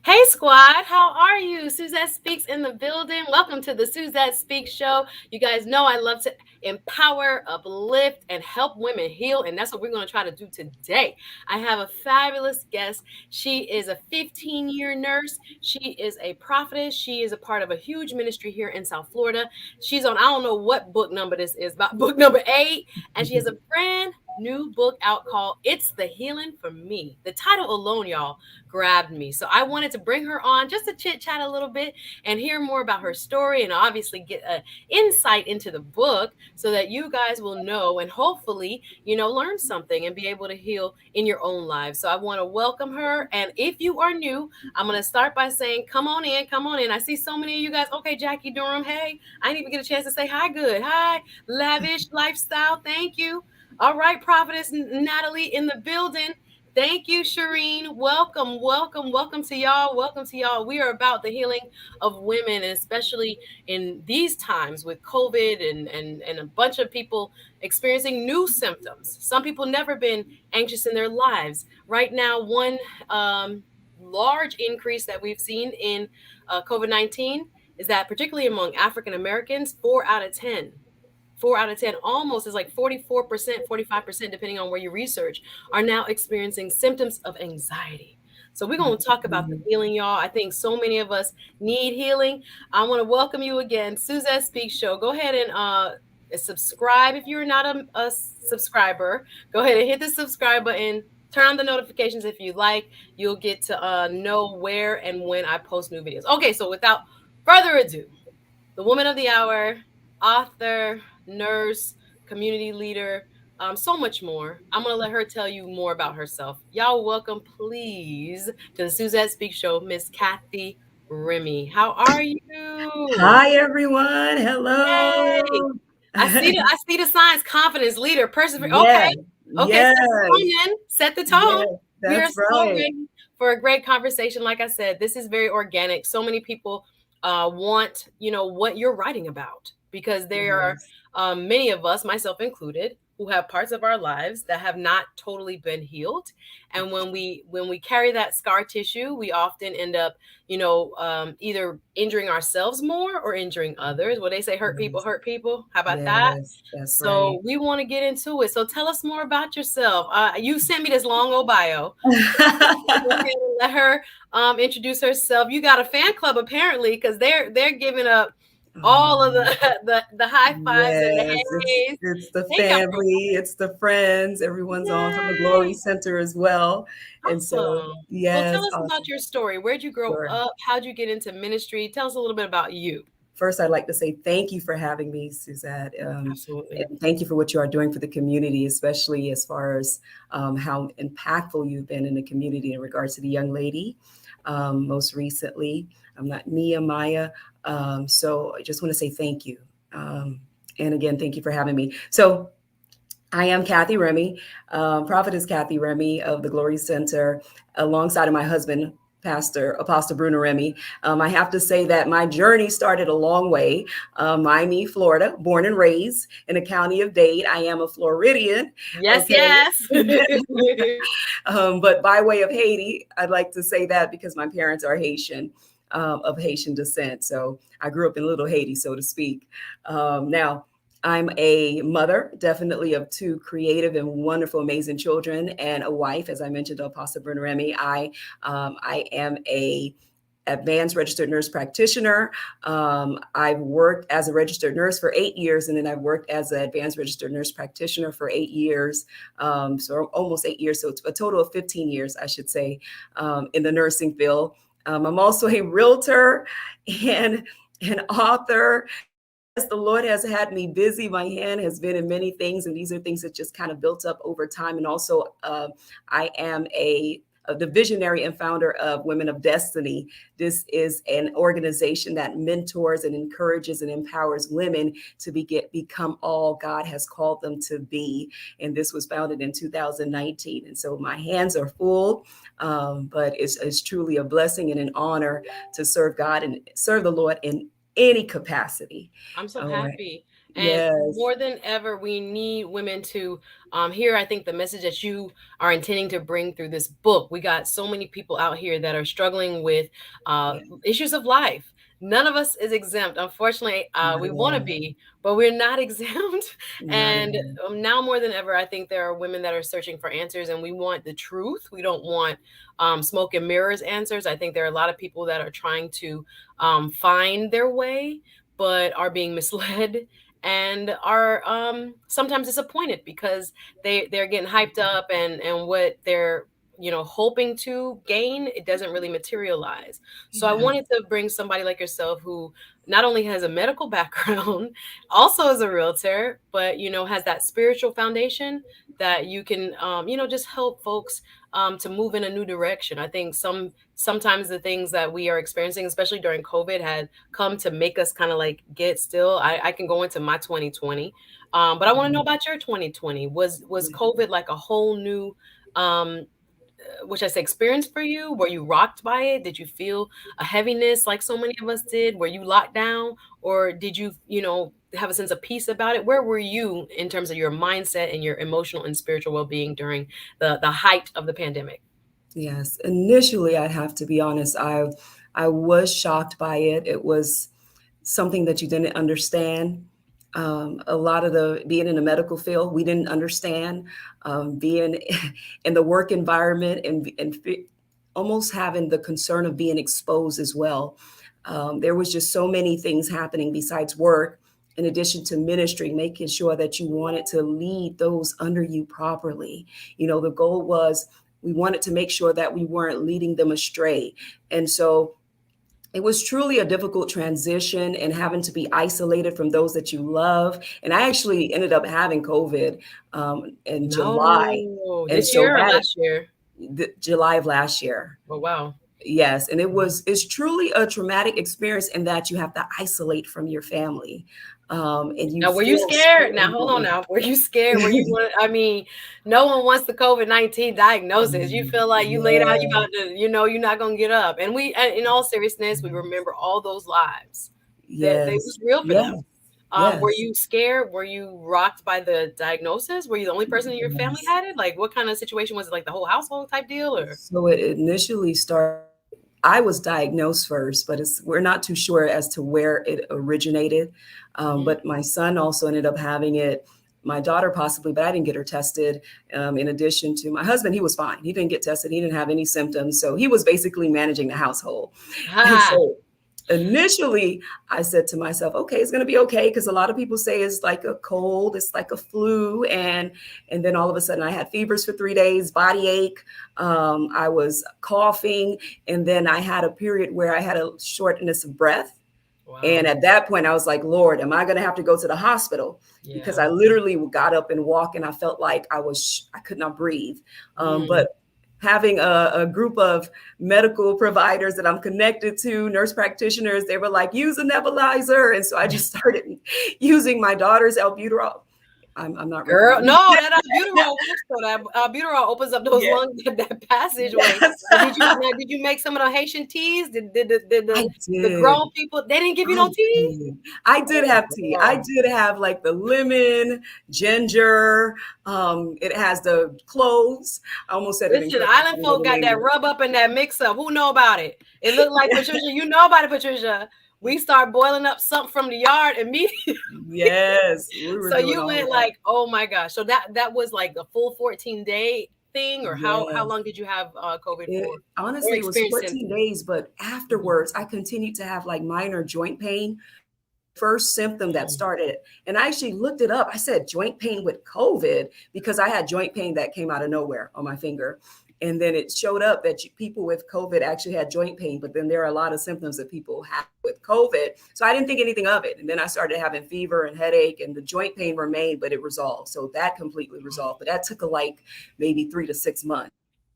Hey squad, how are you? Suzette Speaks in the building. Welcome to the Suzette Speaks show. You guys know I love to empower, uplift, and help women heal, and that's what we're going to try to do today. I have a fabulous guest. She is a 15-year nurse. She is a prophetess. She is a part of a huge ministry here in South Florida. She's on, I don't know what book number this is, about book number 8, and she has a brand new book out called It's the Healing for Me. The title alone, y'all, grabbed me. So I wanted to bring her on just to chit chat a little bit and hear more about her story and obviously get an insight into the book so that you guys will know and hopefully, learn something and be able to heal in your own lives. So I want to welcome her. And if you are new, I'm going to start by saying, come on in, come on in. I see so many of you guys. Okay, Jackie Durham. Hey, I didn't even get a chance to say hi. Good. Hi, Lavish Lifestyle. Thank you. All right, Prophetess Natalie in the building. Thank you, Shireen. Welcome, welcome, welcome to y'all. Welcome to y'all. We are about the healing of women, and especially in these times with COVID and a bunch of people experiencing new symptoms. Some people never been anxious in their lives. Right now, one large increase that we've seen in COVID-19 is that particularly among African Americans, 4 out of 10. 4 out of 10 almost is like 44%, 45%, depending on where you research, are now experiencing symptoms of anxiety. So we're going to talk about the healing, y'all. I think so many of us need healing. I want to welcome you again, Suzette Speaks Show. Go ahead and subscribe if you're not a subscriber. Go ahead and hit the subscribe button. Turn on the notifications if you like. You'll get to know where and when I post new videos. Okay, so without further ado, the woman of the hour, author, nurse, community leader, so much more. I'm going to let her tell you more about herself. Y'all welcome, please, to the Suzette Speaks Show, Miss Cathy Remy. How are you? Hi everyone. Yay. Hello. I see the signs, confidence, leader, persevere. Okay. Yes, Okay, set the yes, tone then. Set the tone. yes, We are that's so right. ready for a great conversation. Like I said, this is very organic. So many people want, what you're writing about because there are Yes, many of us, myself included, who have parts of our lives that have not totally been healed. And when we carry that scar tissue, we often end up, either injuring ourselves more or injuring others. What they say, hurt people yes, hurt people. How about that? yes, that's right. So we want to get into it. So tell us more about yourself. You sent me this long old bio. Go ahead and let her introduce herself. You got a fan club apparently because they're giving up all of Um, the high fives and the yes, hey's. it's the Hey, y'all. family, it's the friends, everyone's on from the Glory Yay! Center as well. And so, Awesome. Well, tell yes, us about awesome. your story. Where'd you grow Sure. up? How'd you get into ministry? Tell us a little bit about you. First, I'd like to say thank you for having me, Suzette. Absolutely. And thank you for what you are doing for the community, especially as far as how impactful you've been in the community in regards to the young lady. Most recently, I'm not Nehemiah. So I just want to say thank you. Um, and again, thank you for having me. So I am Cathy Remy, Prophetess Cathy Remy of the Glory Center, alongside of my husband, Pastor Apostle Bruno Remy. I have to say that my journey started a long way. Miami, Florida, born and raised in the county of Dade. I am a Floridian, Yes, okay. yes. But by way of Haiti, I'd like to say that because my parents are Haitian, of Haitian descent. So I grew up in Little Haiti, so to speak. Now, I'm a mother, definitely of two creative and wonderful, amazing children, and a wife. As I mentioned to Apostle Bruno Remy, I am a advanced registered nurse practitioner. I've worked as a registered nurse for 8 years, and then I've worked as an advanced registered nurse practitioner for 8 years. So almost 8 years. So it's a total of 15 years, I should say, in the nursing field. I'm also a realtor and an author. Yes, the Lord has had me busy. My hand has been in many things, and these are things that just kind of built up over time. And also, I am the visionary and founder of Women of Destiny. This is an organization that mentors and encourages and empowers women to become all God has called them to be. And this was founded in 2019. And so my hands are full, but it's truly a blessing and an honor to serve God and serve the Lord in any capacity. I'm so All right. happy. And Yes. more than ever, we need women to hear, I think, the message that you are intending to bring through this book. We got so many people out here that are struggling with Yeah. issues of life. None of us is exempt. Unfortunately, Not we at want to all. be, but we're not exempt. Not at And all. now more than ever, I think there are women that are searching for answers, and we want the truth. We don't want smoke and mirrors answers. I think there are a lot of people that are trying to find their way, but are being misled and are sometimes disappointed because they're getting hyped up, and what they're hoping to gain, it doesn't really materialize. So I Yeah. wanted to bring somebody like yourself who not only has a medical background, also is a realtor, but has that spiritual foundation that you can just help folks to move in a new direction. I think sometimes the things that we are experiencing, especially during COVID, had come to make us kind of like get still. I can go into my 2020, but I want to know Mhm. about your 2020. Was Yeah. COVID like a whole new um which I say experience for you? Were you rocked by it? Did you feel a heaviness like so many of us did? Were you locked down, or did you have a sense of peace about it? Where were you in terms of your mindset and your emotional and spiritual well-being during the height of the pandemic? Yes. Initially, I'd have to be honest, I was shocked by it. It was something that you didn't understand. A lot of the being in the medical field, we didn't understand. Being in the work environment and almost having the concern of being exposed as well. There was just so many things happening besides work, in addition to ministry, making sure that you wanted to lead those under you properly. The goal was we wanted to make sure that we weren't leading them astray. And so it was truly a difficult transition and having to be isolated from those that you love. And I actually ended up having COVID in July. No, And this so year or that last year? the July of last year. Oh wow. Yes, and it's truly a traumatic experience in that you have to isolate from your family, and you Now, were you feel so scared? Now, hold on. alone. Now, were you scared? I mean, no one wants the COVID-19 diagnosis. You feel like you lay down, you Yeah. about to, you're not gonna get up. And in all seriousness, we remember all those lives. That they Yes. was real for them. Yes. Were Yes. you scared? Were you rocked by the diagnosis? Were you the only person in your family Yes. had it? Like, what kind of situation was it? Like the whole household type deal, or? So it initially started. I was diagnosed first, but we're not too sure as to where it originated. Mhm. But my son also ended up having it. My daughter possibly, but I didn't get her tested. In addition to my husband, he was fine. He didn't get tested. He didn't have any symptoms. So he was basically managing the household. And Ha! so initially I said to myself, okay, it's going to be okay, because a lot of people say it's like a cold, it's like a flu. And then all of a sudden I had fevers for 3 days, body ache, I was coughing, and then I had a period where I had a shortness of breath. And Wow. at that point I was like, Lord, am I going to have to go to the hospital? Because Yeah. I literally got up and walked and I felt like I could not breathe. Mm. But having a group of medical providers that I'm connected to, nurse practitioners, they were like, use a nebulizer. And so I just started using my daughter's albuterol. I'm not Girl, recommending. no, that albuterol works though. That albuterol opens up those Yeah. lungs, that passageway. Yes. Now, did you make some of the Haitian teas? Did I the did. grown people, they didn't give you I no tea? did. I did Oh, have tea. I girl. did have like the lemon, ginger. It has the cloves. I almost said it Listen, incorrectly. I island don't know folk the got name that of it. rub up and that mix up. Who know about it? It looked like Patricia. You know about it, Patricia. We start boiling up something from the yard immediately. Yes, we were So doing you all of went that. like, oh my gosh. So that was like a full 14-day thing, or how Yes. long did you have COVID for, It or honestly, it was experience 14 symptoms? days, but Mhm. afterwards I continued to have like minor joint pain. First symptom that Mm. started, and I actually looked it up. I said joint pain with COVID because I had joint pain that came out of nowhere on my finger. And then it showed up that people with COVID actually had joint pain, but then there are a lot of symptoms that people have with COVID. So I didn't think anything of it. And then I started having fever and headache, and the joint pain remained, but it resolved. So that completely resolved. But that took like maybe 3 to 6 months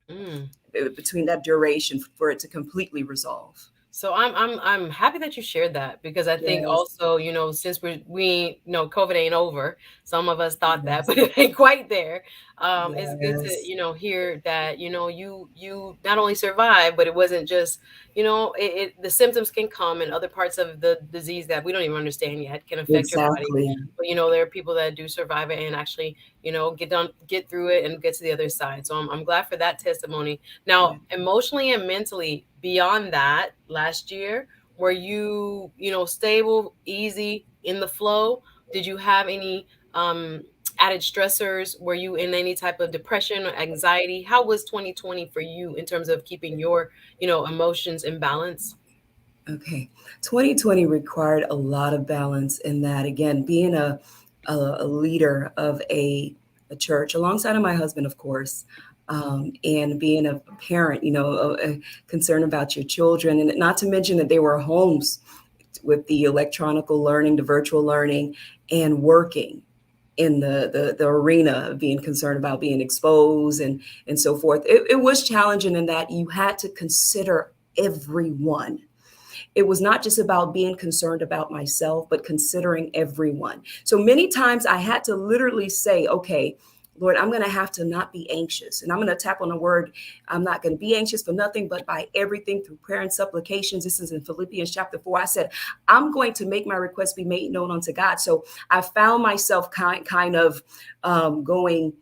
Mm. between that duration for it to completely resolve. So I'm happy that you shared that, because I think Yes, also, since we COVID ain't over. Some of us thought that, yes, but it ain't quite there. It's good to, yes, hear that, you not only survived, but it wasn't just, the symptoms can come in other parts of the disease that we don't even understand yet, can affect your body. exactly. But there are people that do survive it and actually, get through it and get to the other side. So I'm glad for that testimony. Now, Yeah. emotionally and mentally, beyond that, last year, were you, stable, easy, in the flow? Did you have any added stressors? Were you in any type of depression or anxiety? How was 2020 for you in terms of keeping your, emotions in balance? Okay. 2020 required a lot of balance in that, again, being a leader of a church alongside of my husband, of course, and being a parent, concerned about your children, and not to mention that they were homes with the electronical learning, the virtual learning, and working in the arena of being concerned about being exposed and so forth. It was challenging in that you had to consider everyone. It was not just about being concerned about myself, but considering everyone. So many times I had to literally say, okay, Lord, I'm going to have to not be anxious. And I'm going to tap on the word. I'm not going to be anxious for nothing, but by everything through prayer and supplications. This is in Philippians chapter 4. I said, I'm going to make my request be made known unto God. So I found myself kind of going,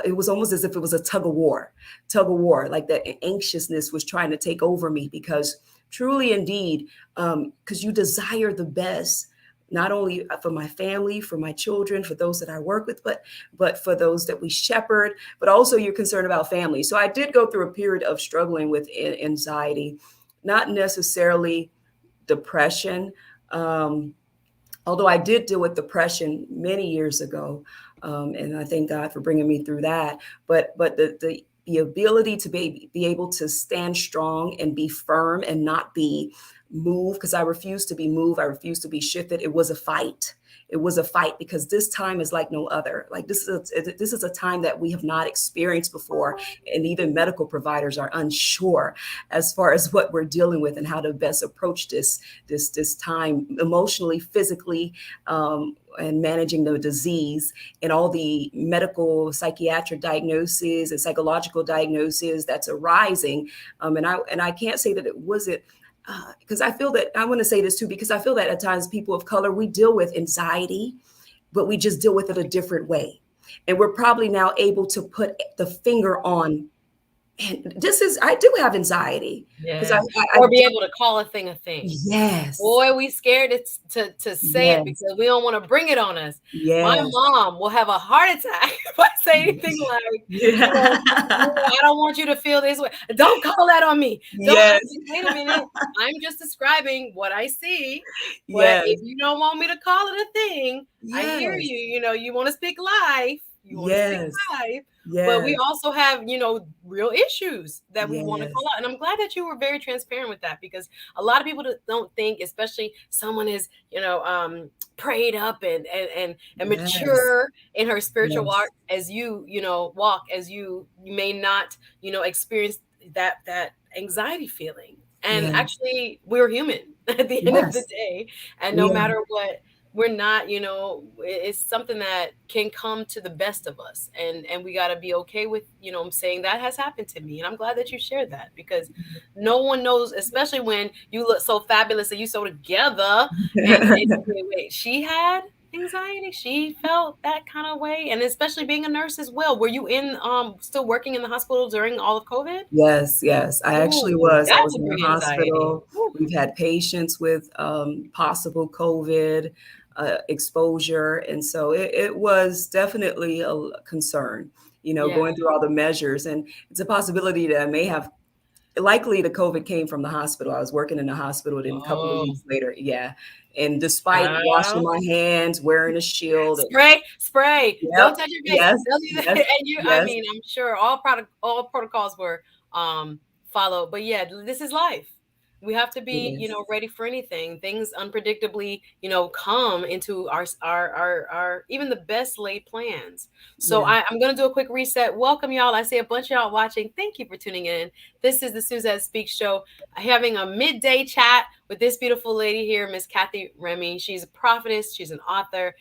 it was almost as if it was a tug of war, like that anxiousness was trying to take over me because truly indeed, because you desire the best, not only for my family, for my children, for those that I work with, but for those that we shepherd, but also you're concerned about family. So I did go through a period of struggling with anxiety, not necessarily depression. Um, Although I did deal with depression many years ago, and I thank God for bringing me through that. But the ability to be able to stand strong and be firm and not be moved, because I refused to be moved, I refused to be shifted. It was a fight. It was a fight because this time is like no other. Like this is a time that we have not experienced before, and even medical providers are unsure as far as what we're dealing with and how to best approach this time emotionally, physically, and managing the disease and all the medical psychiatric diagnoses and psychological diagnoses that's arising. And I can't say that it wasn't, because I feel that I want to say this too, because I feel that at times people of color, we deal with anxiety, but we just deal with it a different way. And we're probably now able to put the finger on, and this is, I do have anxiety because Yeah. I've Or be able to call a thing a thing. yes, Boy, we scared to say it yes, because we don't want to bring it on us. My yes, mom will have a heart attack if I say anything like, you know, yeah. "No, I don't want you to feel this way. Don't call that on me. Don't." I'm Yes, like, wait a minute. I'm just describing what I see. But if yes, you don't want me to call it a thing, I hear yes, you. You want to speak life. You want to speak yes, life. But we yes, also have, real issues that we want to call yes, out. And I'm glad that you were very transparent with that, because a lot of people don't think, especially someone is, prayed up and yes, mature in her spiritual walk yes, as you may not, experience that anxiety feeling. And yeah, actually, we're human at the end of the yes, day. And no we are. matter what, we're not, it's something that can come to the best of us, and we got to be okay with, saying that has happened to me. And I'm glad that you shared that, because no one knows, especially when you look so fabulous and you so together, and you say, wait, she had anxiety, she felt that kind of way. And especially being a nurse as well, were you in still working in the hospital during all of COVID? Yes, yes, I actually Ooh, was. I that was would in the bring anxiety. hospital. We've had patients with possible COVID exposure, and so it was definitely a concern. Yeah. Going through all the measures, and it's a possibility that I may have. Likely, the COVID came from the hospital. I was working in the hospital, and a couple of Oh, weeks later, yeah. And despite washing child. my hands, wearing a shield, and Spray. Don't yep, touch your face. yes, Don't do that. yes, And I yes, mean, I'm sure all protocols were followed. But yeah, this is life. We have to be, Yes. ready for anything. Things unpredictably, come into our even the best laid plans. So Yeah. I'm gonna do a quick reset. Welcome y'all. I see a bunch of y'all watching. Thank you for tuning in. This is the Suzette Speaks Show, having a midday chat with this beautiful lady here, Miss Cathy Remy. She's a prophetess. She's an author,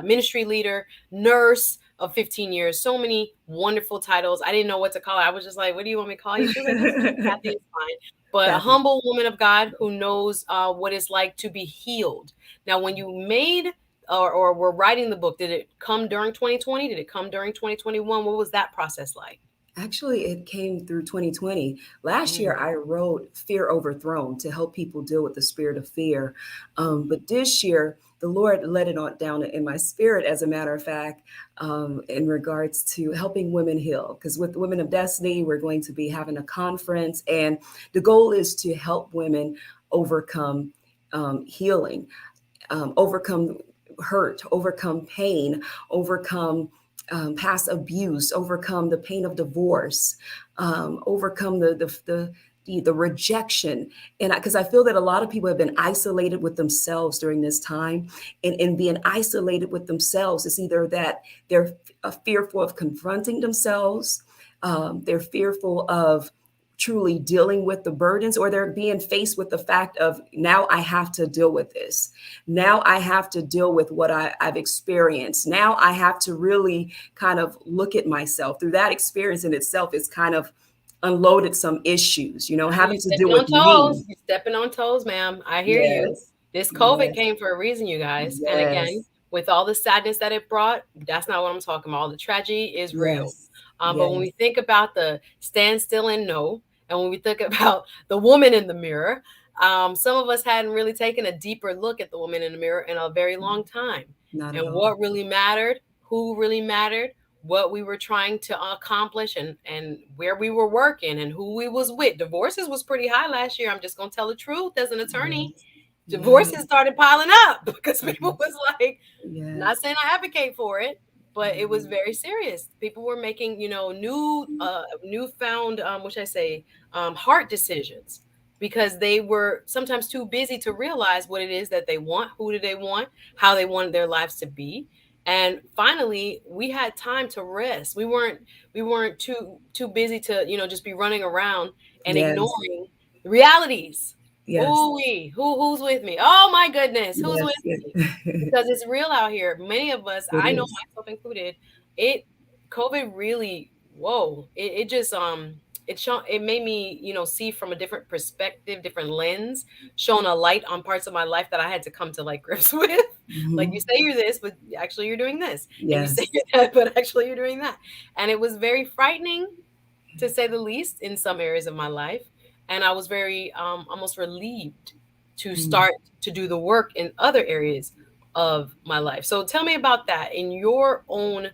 ministry leader, nurse of 15 years. So many wonderful titles. I didn't know what to call her. I was just like, "What do you want me to call you?" She was like, "Just Cathy is fine." But a Kathy. humble woman of God who knows what it's like to be healed. Now, when you made or were writing the book, did it come during 2020? Did it come during 2021? What was that process like? Actually, it came through 2020. Last year, Mm. I wrote Fear Overthrown to help people deal with the spirit of fear. But this year, the Lord let it on down in my spirit, as a matter of fact, in regards to helping women heal. Because with Women of Destiny, we're going to be having a conference, and the goal is to help women overcome healing, overcome hurt, overcome pain, overcome past abuse, overcome the pain of divorce, overcome the rejection. And because I feel that a lot of people have been isolated with themselves during this time, and being isolated with themselves is either that they're fearful of confronting themselves, they're fearful of truly dealing with the burdens, or they're being faced with the fact of, now I have to deal with this. Now I have to deal with what I've experienced. Now I have to really kind of look at myself through that experience in itself. Is kind of unloaded some issues, You having to deal stepping with on me. toes. You stepping on toes, ma'am. I hear you. Yes, This COVID yes, came for a reason, you guys. And again, yes, with all the sadness that it brought, that's not what I'm talking about. The tragedy is real. yes, But when yes, we think about the stand still and know, and when we think about the woman in the mirror, some of us hadn't really taken a deeper look at the woman in the mirror in a very long time. not at And all. what really mattered, who really mattered, what we were trying to accomplish, and where we were working and who we was with. Divorces was pretty high last year. I'm just gonna tell the truth as an attorney. Yes, Divorces yes, started piling up because people yes, was like, not yes, saying I advocate for it, but it was mhm, very serious. People were making, newfound, what should I say, heart decisions, because they were sometimes too busy to realize what it is that they want, who do they want, how they wanted their lives to be. And finally, we had time to rest. We weren't too busy to, just be running around and yes, ignoring the realities. yes, Ooh, who's with me? Oh my goodness, who's with yes, yes. me? Because it's real out here. Many of us, It I know is. myself included, it COVID really, whoa, it just it made me, see from a different perspective, different lens, shone a light on parts of my life that I had to come to like grips with. Like, you Mhm. say you're this, but actually you're doing this. And you say Yes, you're that, but actually you're doing that. And it was very frightening, to say the least, in some areas of my life. And I was very almost relieved to mm, start to do the work in other areas of my life. So tell me about that in your own.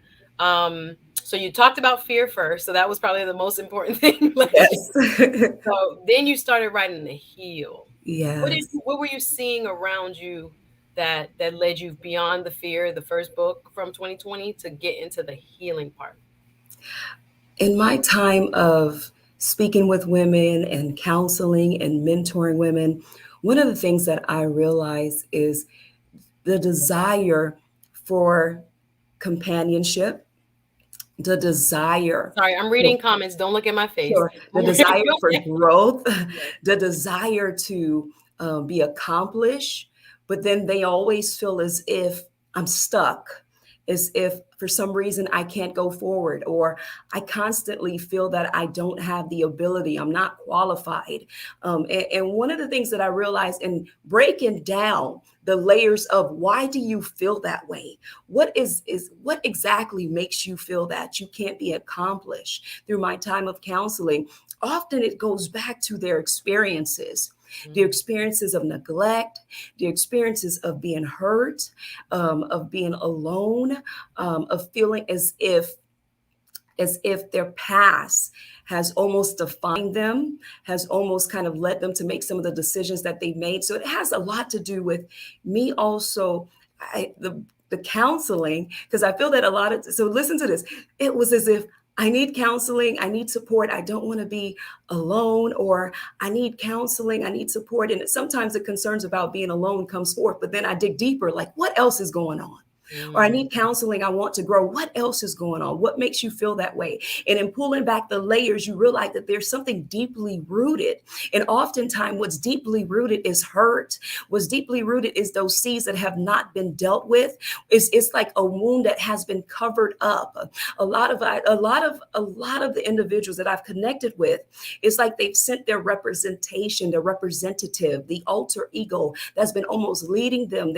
So you talked about fear first, so that was probably the most important thing last year. yes. So then you started writing the heal. Yes. What were you seeing around you that led you beyond the fear, the first book from 2020, to get into the healing part? In my time of speaking with women and counseling and mentoring women, one of the things that I realize is the desire for companionship, the desire Sorry, I'm for reading comments. Don't look at my face. sure. The I'm reading desire for your growth, face. the desire to be accomplished, but then they always feel as if I'm stuck, as if for some reason I can't go forward, or I constantly feel that I don't have the ability, I'm not qualified. And one of the things that I realized in breaking down the layers of why do you feel that way? What exactly makes you feel that you can't be accomplished? Through my time of counseling, often it goes back to their experiences, the Mm. experiences of neglect, the experiences of being hurt, of being alone, of feeling as if their past has almost defined them, has almost kind of led them to make some of the decisions that they made. So it has a lot to do with me also. The counseling, because I feel that a lot of, so listen to this, it was as if I need counseling. I need support. I don't want to be alone, or I need counseling. I need support. And sometimes the concerns about being alone comes forth, but then I dig deeper, like what else is going on? Or I Mm, need counseling. I want to grow. What else is going on? What makes you feel that way? And in pulling back the layers, you realize that there's something deeply rooted. And oftentimes, what's deeply rooted is hurt. What's deeply rooted is those seeds that have not been dealt with. It's like a wound that has been covered up. A lot of the individuals that I've connected with, it's like they've sent their representation, their representative, the alter ego that's been almost leading them,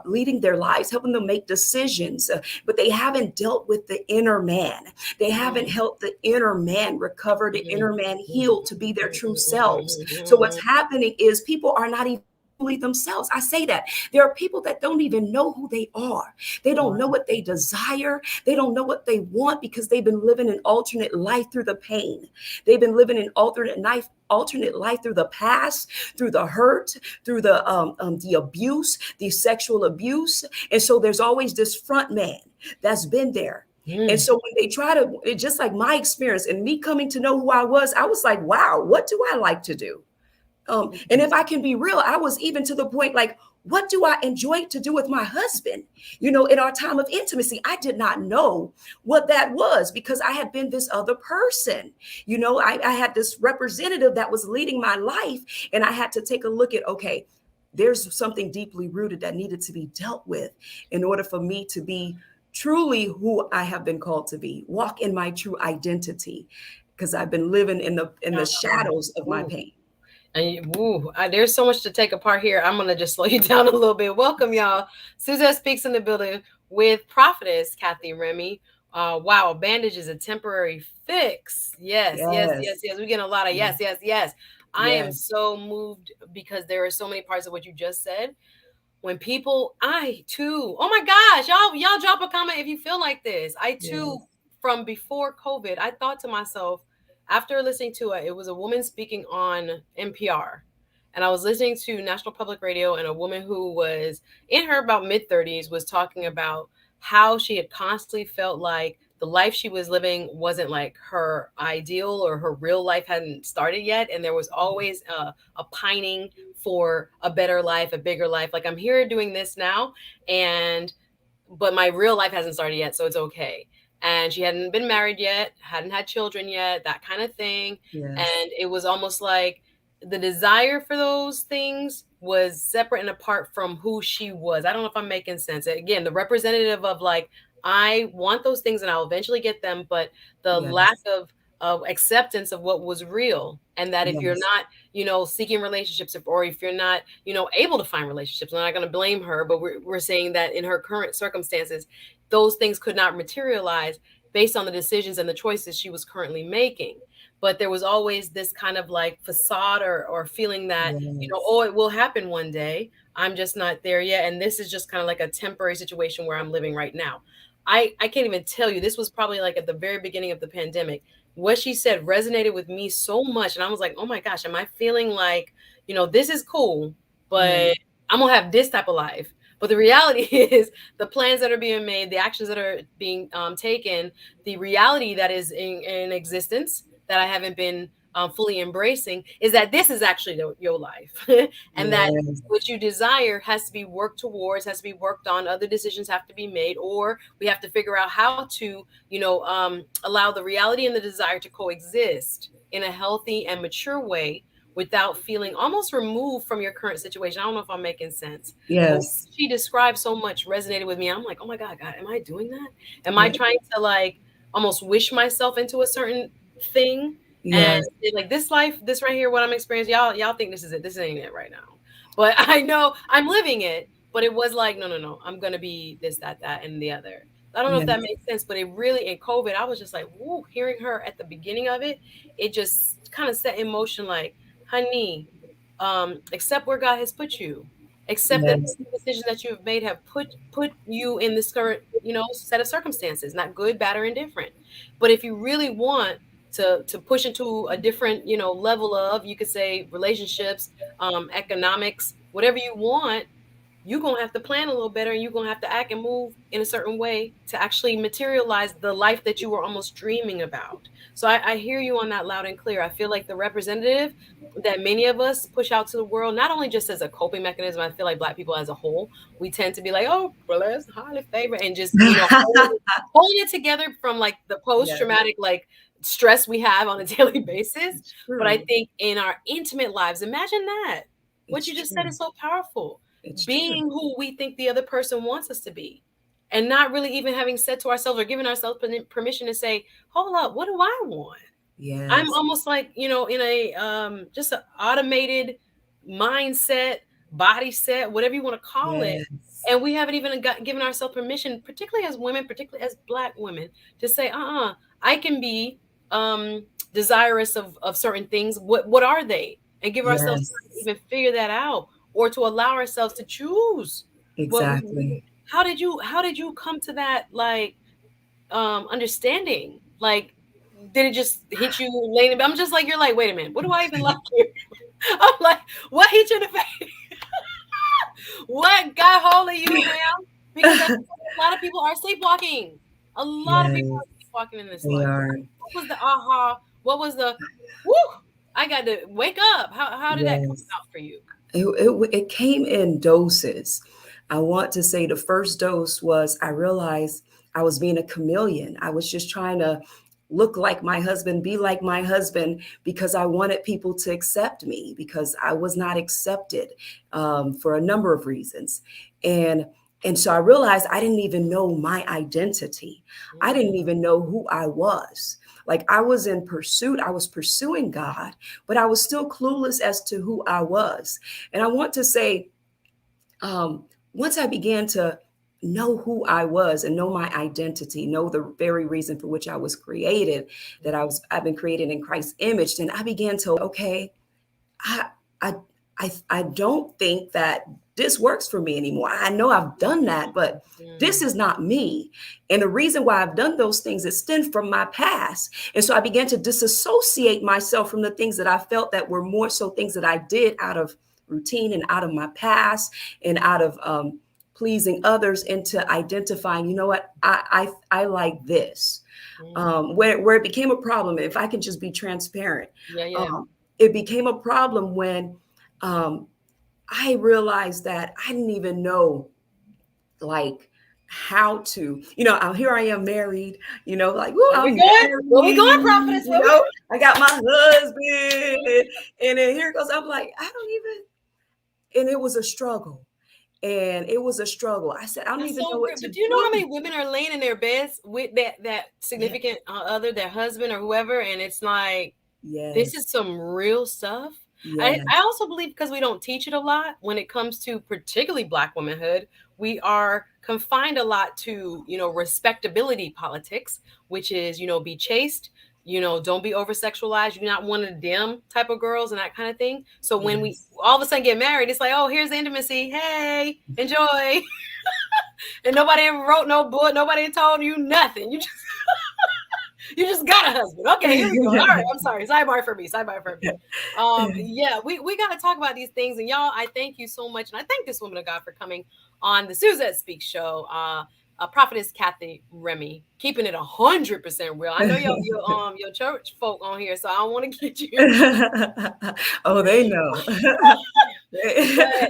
leading their lives, helping them make decisions, but they haven't dealt with the inner man. They haven't mm, helped the inner man recover, the mm, inner man mm, heal to be their mm, true mm, selves. mm, So mm, what's happening is people are not even fully themselves. I say that there are people that don't even know who they are. They mm. don't know what they desire. They don't know what they want because they've been living an alternate life through the pain. They've been living an alternate life through the past, through the hurt, through the abuse, the sexual abuse. And so there's always this front man that's been there. And Mm. so when they try to, it just like my experience and me coming to know who I was like, wow, what do I like to do? And if I can be real, I was even to the point like, what do I enjoy to do with my husband? In our time of intimacy, I did not know what that was because I had been this other person. I had this representative that was leading my life, and I had to take a look at, okay, there's something deeply rooted that needed to be dealt with in order for me to be truly who I have been called to be, walk in my true identity, because I've been living in the shadows of my Ooh. pain. There's so much to take apart here. I'm gonna just slow you down a little bit. Welcome, y'all. Suzette speaks in the building with Prophetess Cathy Remy. Wow, a bandage is a temporary fix. Yes, yes, yes, Yes. yes. We're getting a lot of Yeah. yes, yes, yes. I am Yes. so moved because there are so many parts of what you just said. When people, I too, oh my gosh, y'all drop a comment if you feel like this. I too, Yes. from before COVID, I thought to myself, after listening to it was a woman speaking on NPR. And I was listening to National Public Radio, and a woman who was in her about mid 30s was talking about how she had constantly felt like the life she was living wasn't like her ideal, or her real life hadn't started yet. And there was always a pining for a better life, a bigger life. Like, I'm here doing this now, and but my real life hasn't started yet, so it's okay. And she hadn't been married yet, hadn't had children yet, that kind of thing. Yes. And it was almost like the desire for those things was separate and apart from who she was. I don't know if I'm making sense. Again, the representative of like, I want those things and I'll eventually get them, but the lack Yes. of acceptance of what was real. And that if you're Yes. not, seeking relationships, or if you're not, able to find relationships, I'm not going to blame her, but we're saying that in her current circumstances, those things could not materialize based on the decisions and the choices she was currently making. But there was always this kind of like facade, or feeling that, Yes. oh, it will happen one day. I'm just not there yet. And this is just kind of like a temporary situation where I'm living right now. I can't even tell you. This was probably like at the very beginning of the pandemic. What she said resonated with me so much. And I was like, oh my gosh, am I feeling like, this is cool, Yeah. but I'm going to have this type of life. But the reality is the plans that are being made, the actions that are being taken, the reality that is in existence that I haven't been fully embracing is that this is actually your life. And that Yes. what you desire has to be worked towards, has to be worked on. Other decisions have to be made, or we have to figure out how to, allow the reality and the desire to coexist in a healthy and mature way without feeling almost removed from your current situation. I don't know if I'm making sense, but what Yes. she described so much resonated with me. I'm like, oh my God, am I doing that? Am I Yeah. trying to like almost wish myself into a certain thing? And Yes. like, this life, this right here, what I'm experiencing, y'all think this is it. This ain't it right now. But I know I'm living it. But it was like, no, no, no. I'm gonna be this, that, and the other. I don't know if that Yes. makes sense, but it really, in COVID, I was just like, woo, hearing her at the beginning of it, it just kind of set in motion like, honey, accept where God has put you. Accept that Yes. the decisions that you have made have put you in this current, set of circumstances, not good, bad, or indifferent. But if you really want to push into a different, level of, you could say, relationships, economics, whatever you want, you're gonna have to plan a little better, and you're gonna have to act and move in a certain way to actually materialize the life that you were almost dreaming about. So I hear you on that loud and clear. I feel like the representative that many of us push out to the world, not only just as a coping mechanism, I feel like Black people as a whole, we tend to be like, oh, blessed, highly favored, and just, holding it together from like the post Yes, traumatic, like, stress we have on a daily basis. it's But I true. think in our intimate lives, imagine that. What It's you just said true. is so powerful. It's true. Being who we think the other person wants us to be, and not really even having said to ourselves or giving ourselves permission to say, hold up, what do I want? I'm Yes. almost like, in a just an automated mindset, body set, whatever you want to call it. Yes. And we haven't even given ourselves permission, particularly as women, particularly as Black women, to say, I can be desirous of certain things. What are they? And give ourselves time to Yes. even figure that out, or to allow ourselves to choose what we need. Exactly. How did you come to that, like, understanding? Like, did it just hit you late? I'm just like, you're like, wait a minute, what do I even like here? I'm like, what hit you in the face? What got hold of you, ma'am? Because a lot of people are sleepwalking. A lot of people Yes, are sleepwalking in this they life. are. What was the aha? What was the whoo? I got to wake up. How did that come Yes. about for you? It came in doses. I want to say the first dose was I realized I was being a chameleon. I was just trying to look like my husband, be like my husband, because I wanted people to accept me because I was not accepted for a number of reasons. And and so I realized I didn't even know my identity. I Mm, didn't even know who I was. Like I was in pursuit, I was pursuing God, but I was still clueless as to who I was. And I want to say, um, once I began to know who I was and know my identity, know the very reason for which I was created, that I've been created in Christ's image, then I began to, okay, I I I don't think that this works for me anymore. I know I've done that, but this mm, is not me. And the reason why I've done those things is stemmed from my past. And so I began to disassociate myself from the things that I felt that were more so things that I did out of routine and out of my past and out of pleasing others, into identifying, you know what, I like this. mm. Where it became a problem, if I can just be transparent, Yeah, yeah. um, it became a problem when um, I realized that I didn't even know, like, how to, here I am married, like, oh, Where we I'm going? Where we going, married, prophetess? Where we? I got my husband, and then here goes, I'm like, I don't even, and it was a struggle. And it was a struggle. I said, I don't That's even know so what great. to But do you know how do. many women are laying in their beds with that Yeah. significant other, their husband or whoever, and it's like, this Yes. is some real stuff. Yes. I also believe, because we don't teach it a lot when it comes to particularly Black womanhood, we are confined a lot to, respectability politics, which is, be chaste, don't be over sexualized. You're not one of the dim type of girls and that kind of thing. So when we Yes. all of a sudden get married, it's like, oh, here's the intimacy. Hey, enjoy. And nobody ever wrote no book. Nobody told you nothing. You just got a husband. Okay, here we go. All right, I'm sorry. Sidebar for me. Sidebar for me. Yeah, we got to talk about these things. And y'all, I thank you so much, and I thank this woman of God for coming on the Suzette Speaks show. Prophetess Cathy Remy, keeping it 100% real. I know your church folk on here, so I don't want to get you. Oh, they know. But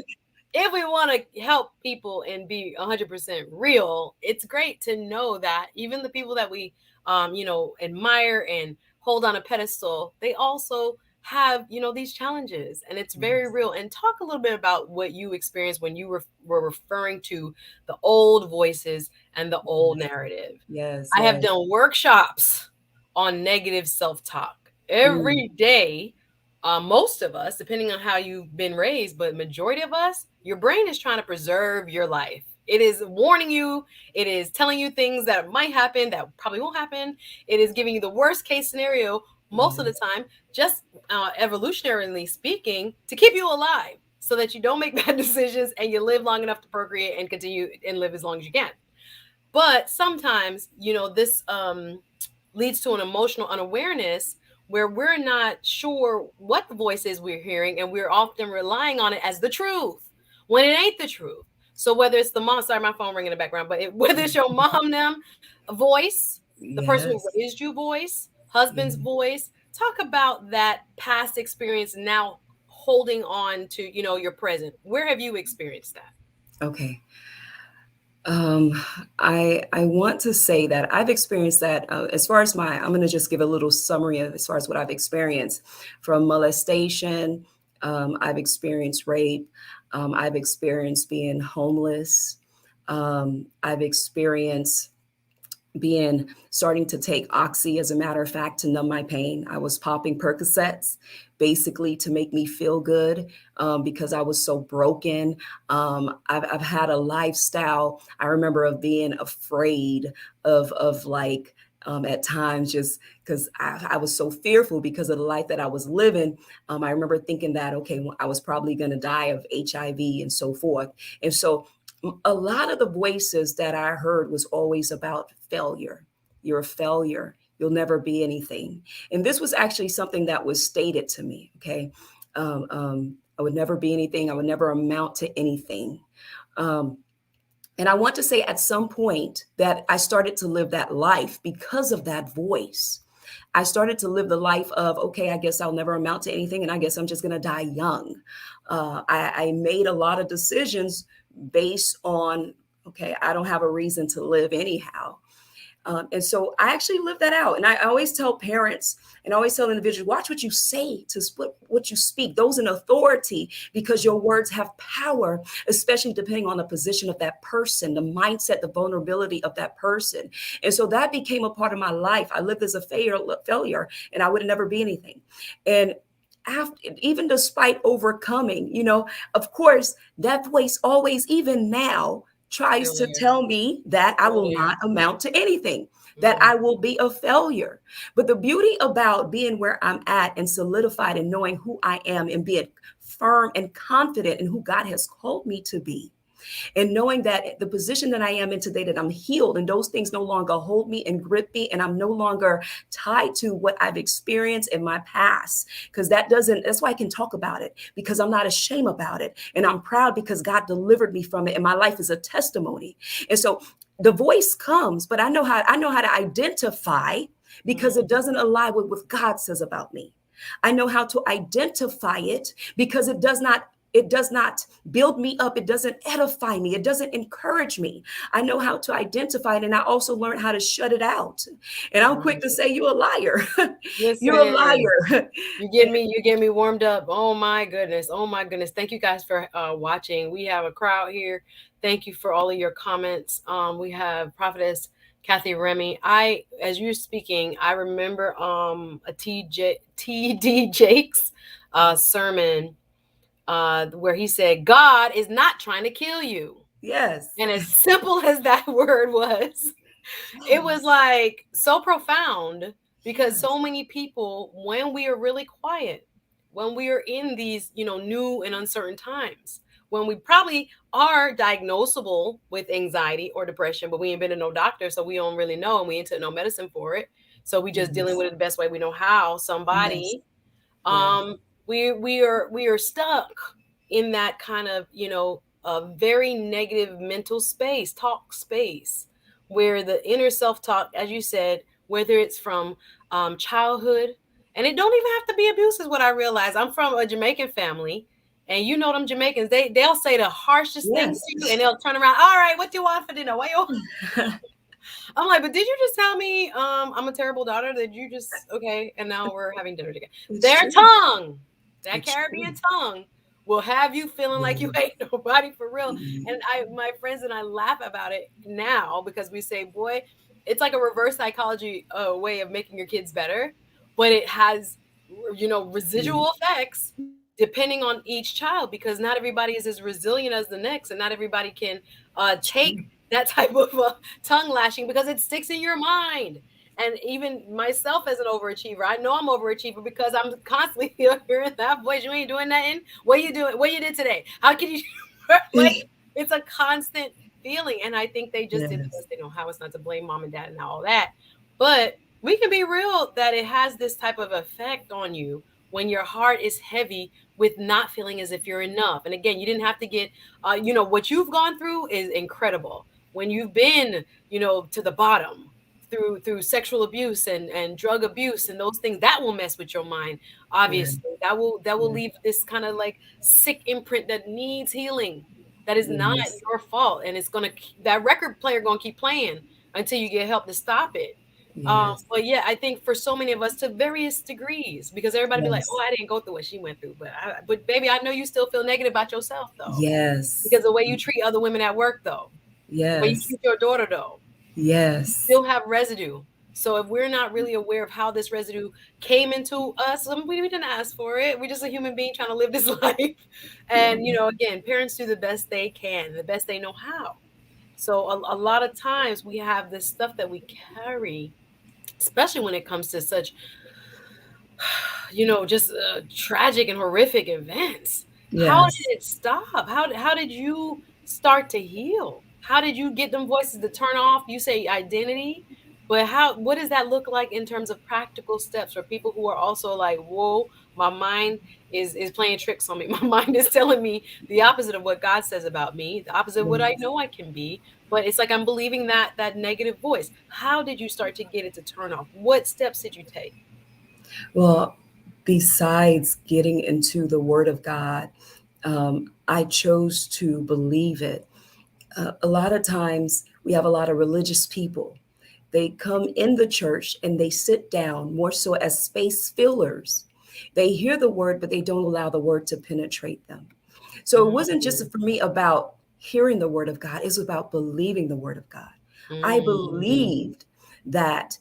if we want to help people and be 100% real, it's great to know that even the people that we admire and hold on a pedestal, they also have, these challenges, and it's very Yes. real. And talk a little bit about what you experienced when you were referring to the old voices and the old narrative. Yes. I have Yes. done workshops on negative self-talk Mm, every day. Most of us, depending on how you've been raised, but majority of us, your brain is trying to preserve your life. It is warning you. It is telling you things that might happen that probably won't happen. It is giving you the worst case scenario most of the yes. time, just evolutionarily speaking, to keep you alive so that you don't make bad decisions and you live long enough to procreate and continue and live as long as you can. But sometimes, this leads to an emotional unawareness where we're not sure what the voice is we're hearing, and we're often relying on it as the truth when it ain't the truth. So whether it's the mom, sorry, my phone ringing in the background, but whether it's your mom, them voice, the person who Yes. raised you voice, husband's Yeah. voice, talk about that past experience now holding on to, your present. Where have you experienced that? Okay. Um, I want to say that I've experienced that as far as I'm going to just give a little summary of as far as what I've experienced from molestation. I've experienced rape. I've experienced being homeless. I've experienced being starting to take oxy, as a matter of fact, to numb my pain. I was popping Percocets basically to make me feel good, because I was so broken. I've had a lifestyle, I remember, of being afraid of like, at times, just because I was so fearful because of the life that I was living. I remember thinking that, okay, well, I was probably going to die of HIV and so forth. And so a lot of the voices that I heard was always about failure. You're a failure. You'll never be anything. And this was actually something that was stated to me. Okay. I would never be anything. I would never amount to anything. Um, and I want to say at some point that I started to live that life because of that voice. I started to live the life of, okay, I guess I'll never amount to anything, and I guess I'm just going to die young. I made a lot of decisions based on, okay, I don't have a reason to live anyhow. And so I actually live that out. And I always tell parents and I always tell individuals, watch what you say, to what you speak, those in authority, because your words have power, especially depending on the position of that person, the mindset, the vulnerability of that person. And so that became a part of my life. I lived as a failure, and I would never be anything. And after, even despite overcoming, of course, that voice always, even now, tries to Earlier, tell me that I will earlier. not amount to anything, that Mm, I will be a failure. But the beauty about being where I'm at and solidified and knowing who I am and being firm and confident in who God has called me to be, and knowing that the position that I am in today, that I'm healed and those things no longer hold me and grip me, and I'm no longer tied to what I've experienced in my past, because that's why I can talk about it, because I'm not ashamed about it, and I'm proud because God delivered me from it, and my life is a testimony. And so the voice comes, but I know how to identify, because mm, it doesn't align with what God says about me. I know how to identify it, because it does not build me up. It doesn't edify me. It doesn't encourage me. I know how to identify it, and I also learned how to shut it out. And I'm quick to right. say, you're a liar. You're a Listen, liar. you get me warmed up. Oh my goodness. Oh my goodness. Thank you guys for watching. We have a crowd here. Thank you for all of your comments. We have Prophetess Cathy Remy. As you're speaking, I remember a TD Jakes sermon where he said, God is not trying to kill you. Yes. And as simple as that word was, it was Yes. like so profound, because Yes. so many people, when we are really quiet, when we are in these, new and uncertain times, when we probably are diagnosable with anxiety or depression, but we ain't been to no doctor, so we don't really know, and we ain't took no medicine for it. So we just dealing Yes. with it the best way we know how. Yes. Somebody Yes. we are stuck in that kind of, a very negative mental space, talk space, where the inner self talk, as you said, whether it's from childhood, and it don't even have to be abuse, is what I realize. I'm from a Jamaican family, and them Jamaicans, they'll say the harshest things Yes. to you, and they'll turn around, all right, what do you want for dinner, why you I'm like, but did you just tell me I'm a terrible daughter? Did you just okay? And now we're having dinner together. It's Their true. tongue, that It's true. Caribbean tongue, will have you feeling like you Yeah. ain't nobody for real. Yeah. And my friends and I laugh about it now, because we say, boy, it's like a reverse psychology way of making your kids better, but it has Yeah. residual effects depending on each child, because not everybody is as resilient as the next, and not everybody can take True. that type of tongue lashing, because it sticks in your mind. And even myself as an overachiever, I know I'm overachiever because I'm constantly hearing that voice. You ain't doing nothing. What you doing? What you did today? How can you? Like, it's a constant feeling, and I think they just did the Yes. best they know how. It's not to blame mom and dad and all that, but we can be real that it has this type of effect on you when your heart is heavy with not feeling as if you're enough. And again, you didn't have to get, what you've gone through is incredible. When you've been, to the bottom through sexual abuse and drug abuse and those things, that will mess with your mind. Yeah. Obviously, that will Yeah. leave this kind of like sick imprint that needs healing. That is not Yes. your fault, and that record player gonna keep playing until you get help to stop it. Yes. But yeah, I think for so many of us to various degrees, because everybody be like, "Oh, Yes. I didn't go through what she went through," but baby, I know you still feel negative about yourself though, Yes. because the way you treat other women at work though, the way you Yes. treat your daughter though, you Yes. still have residue. So if we're not really aware of how this residue came into us, we didn't ask for it. We're just a human being trying to live this life. And again, parents do the best they can, the best they know how. So a lot of times we have this stuff that we carry, especially when it comes to such just tragic and horrific events. How Yes. did it stop? How did you start to heal? How did you get them voices to turn off? You say identity, but what does that look like in terms of practical steps for people who are also like, whoa, my mind is playing tricks on me. My mind is telling me the opposite of what God says about me, the opposite of what I Yes. know I can be. But it's like I'm believing that negative voice. How did you start to get it to turn off? What steps did you take? Well, besides getting into the Word of God, I chose to believe it. A lot of times we have a lot of religious people. They come in the church and they sit down more so as space fillers. They hear the word, but they don't allow the word to penetrate them. So it wasn't just Mm, for me about hearing the word of God, it's about believing the word of God. I mm, believed that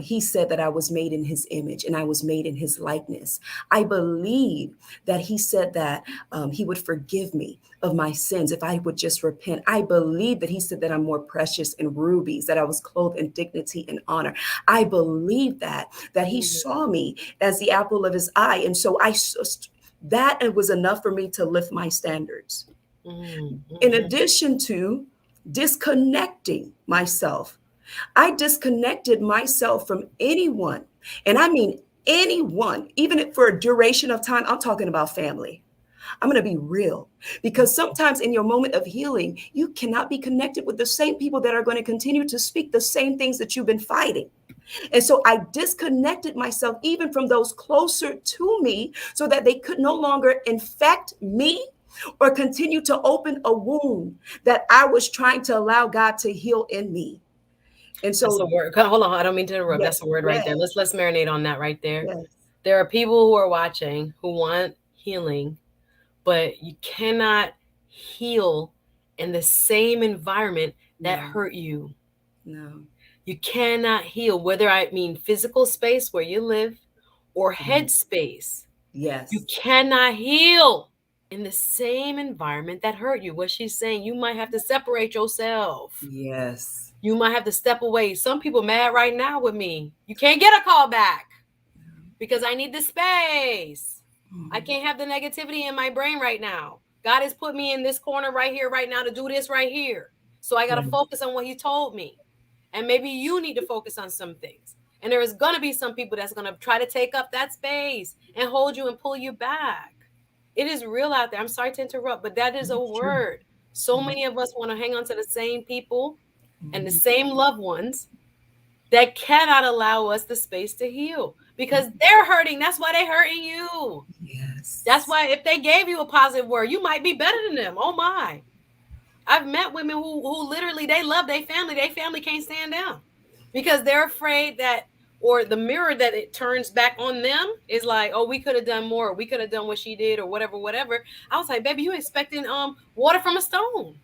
he said that I was made in his image and I was made in his likeness. I believe that he said that he would forgive me of my sins if I would just repent. I believe that he said that I'm more precious in rubies, that I was clothed in dignity and honor. I believe that he mm, saw me as the apple of his eye. And so that it was enough for me to lift my standards. mm, In mhm, addition to disconnecting myself, I disconnected myself from anyone, and I mean anyone, even for a duration of time. I'm talking about family. I'm going to be real because sometimes in your moment of healing, you cannot be connected with the same people that are going to continue to speak the same things that you've been fighting. And so I disconnected myself even from those closer to me so that they could no longer infect me or continue to open a wound that I was trying to allow God to heal in me. And That's a so, word. Hold on, I don't mean to interrupt. yes, That's a word right there. yes, Let's marinate on that right there. yes, There are people who are watching who want healing, but you cannot heal in the same environment that no, hurt you. no, You cannot heal, whether I mean physical space where you live or head yes, space. You yes, cannot heal in the same environment that hurt you. What she's saying, you might have to separate yourself. yes. You might have to step away. Some people mad right now with me. You can't get a call back because I need the space. I Mm, can't have the negativity in my brain right now. God has put me in this corner right here, right now to do this right here. So I got to yeah, focus on what He told me. And maybe you need to focus on some things. And there is going to be some people that's going to try to take up that space and hold you and pull you back. It is real out there. I'm sorry to interrupt, but that is a it's true. word. So Yeah. many of us want to hang on to the same people and the Mhm. same loved ones that cannot allow us the space to heal because they're hurting. That's why they're hurting you. That's Yes. why if they gave you a positive word, you might be better than them. Oh my. I've met women who literally they love their family. Their family can't stand them because they're afraid that or the mirror that it turns back on them is like, oh, we could have done more. We could have done what she did or whatever, whatever. I was like, baby, you expecting water from a stone.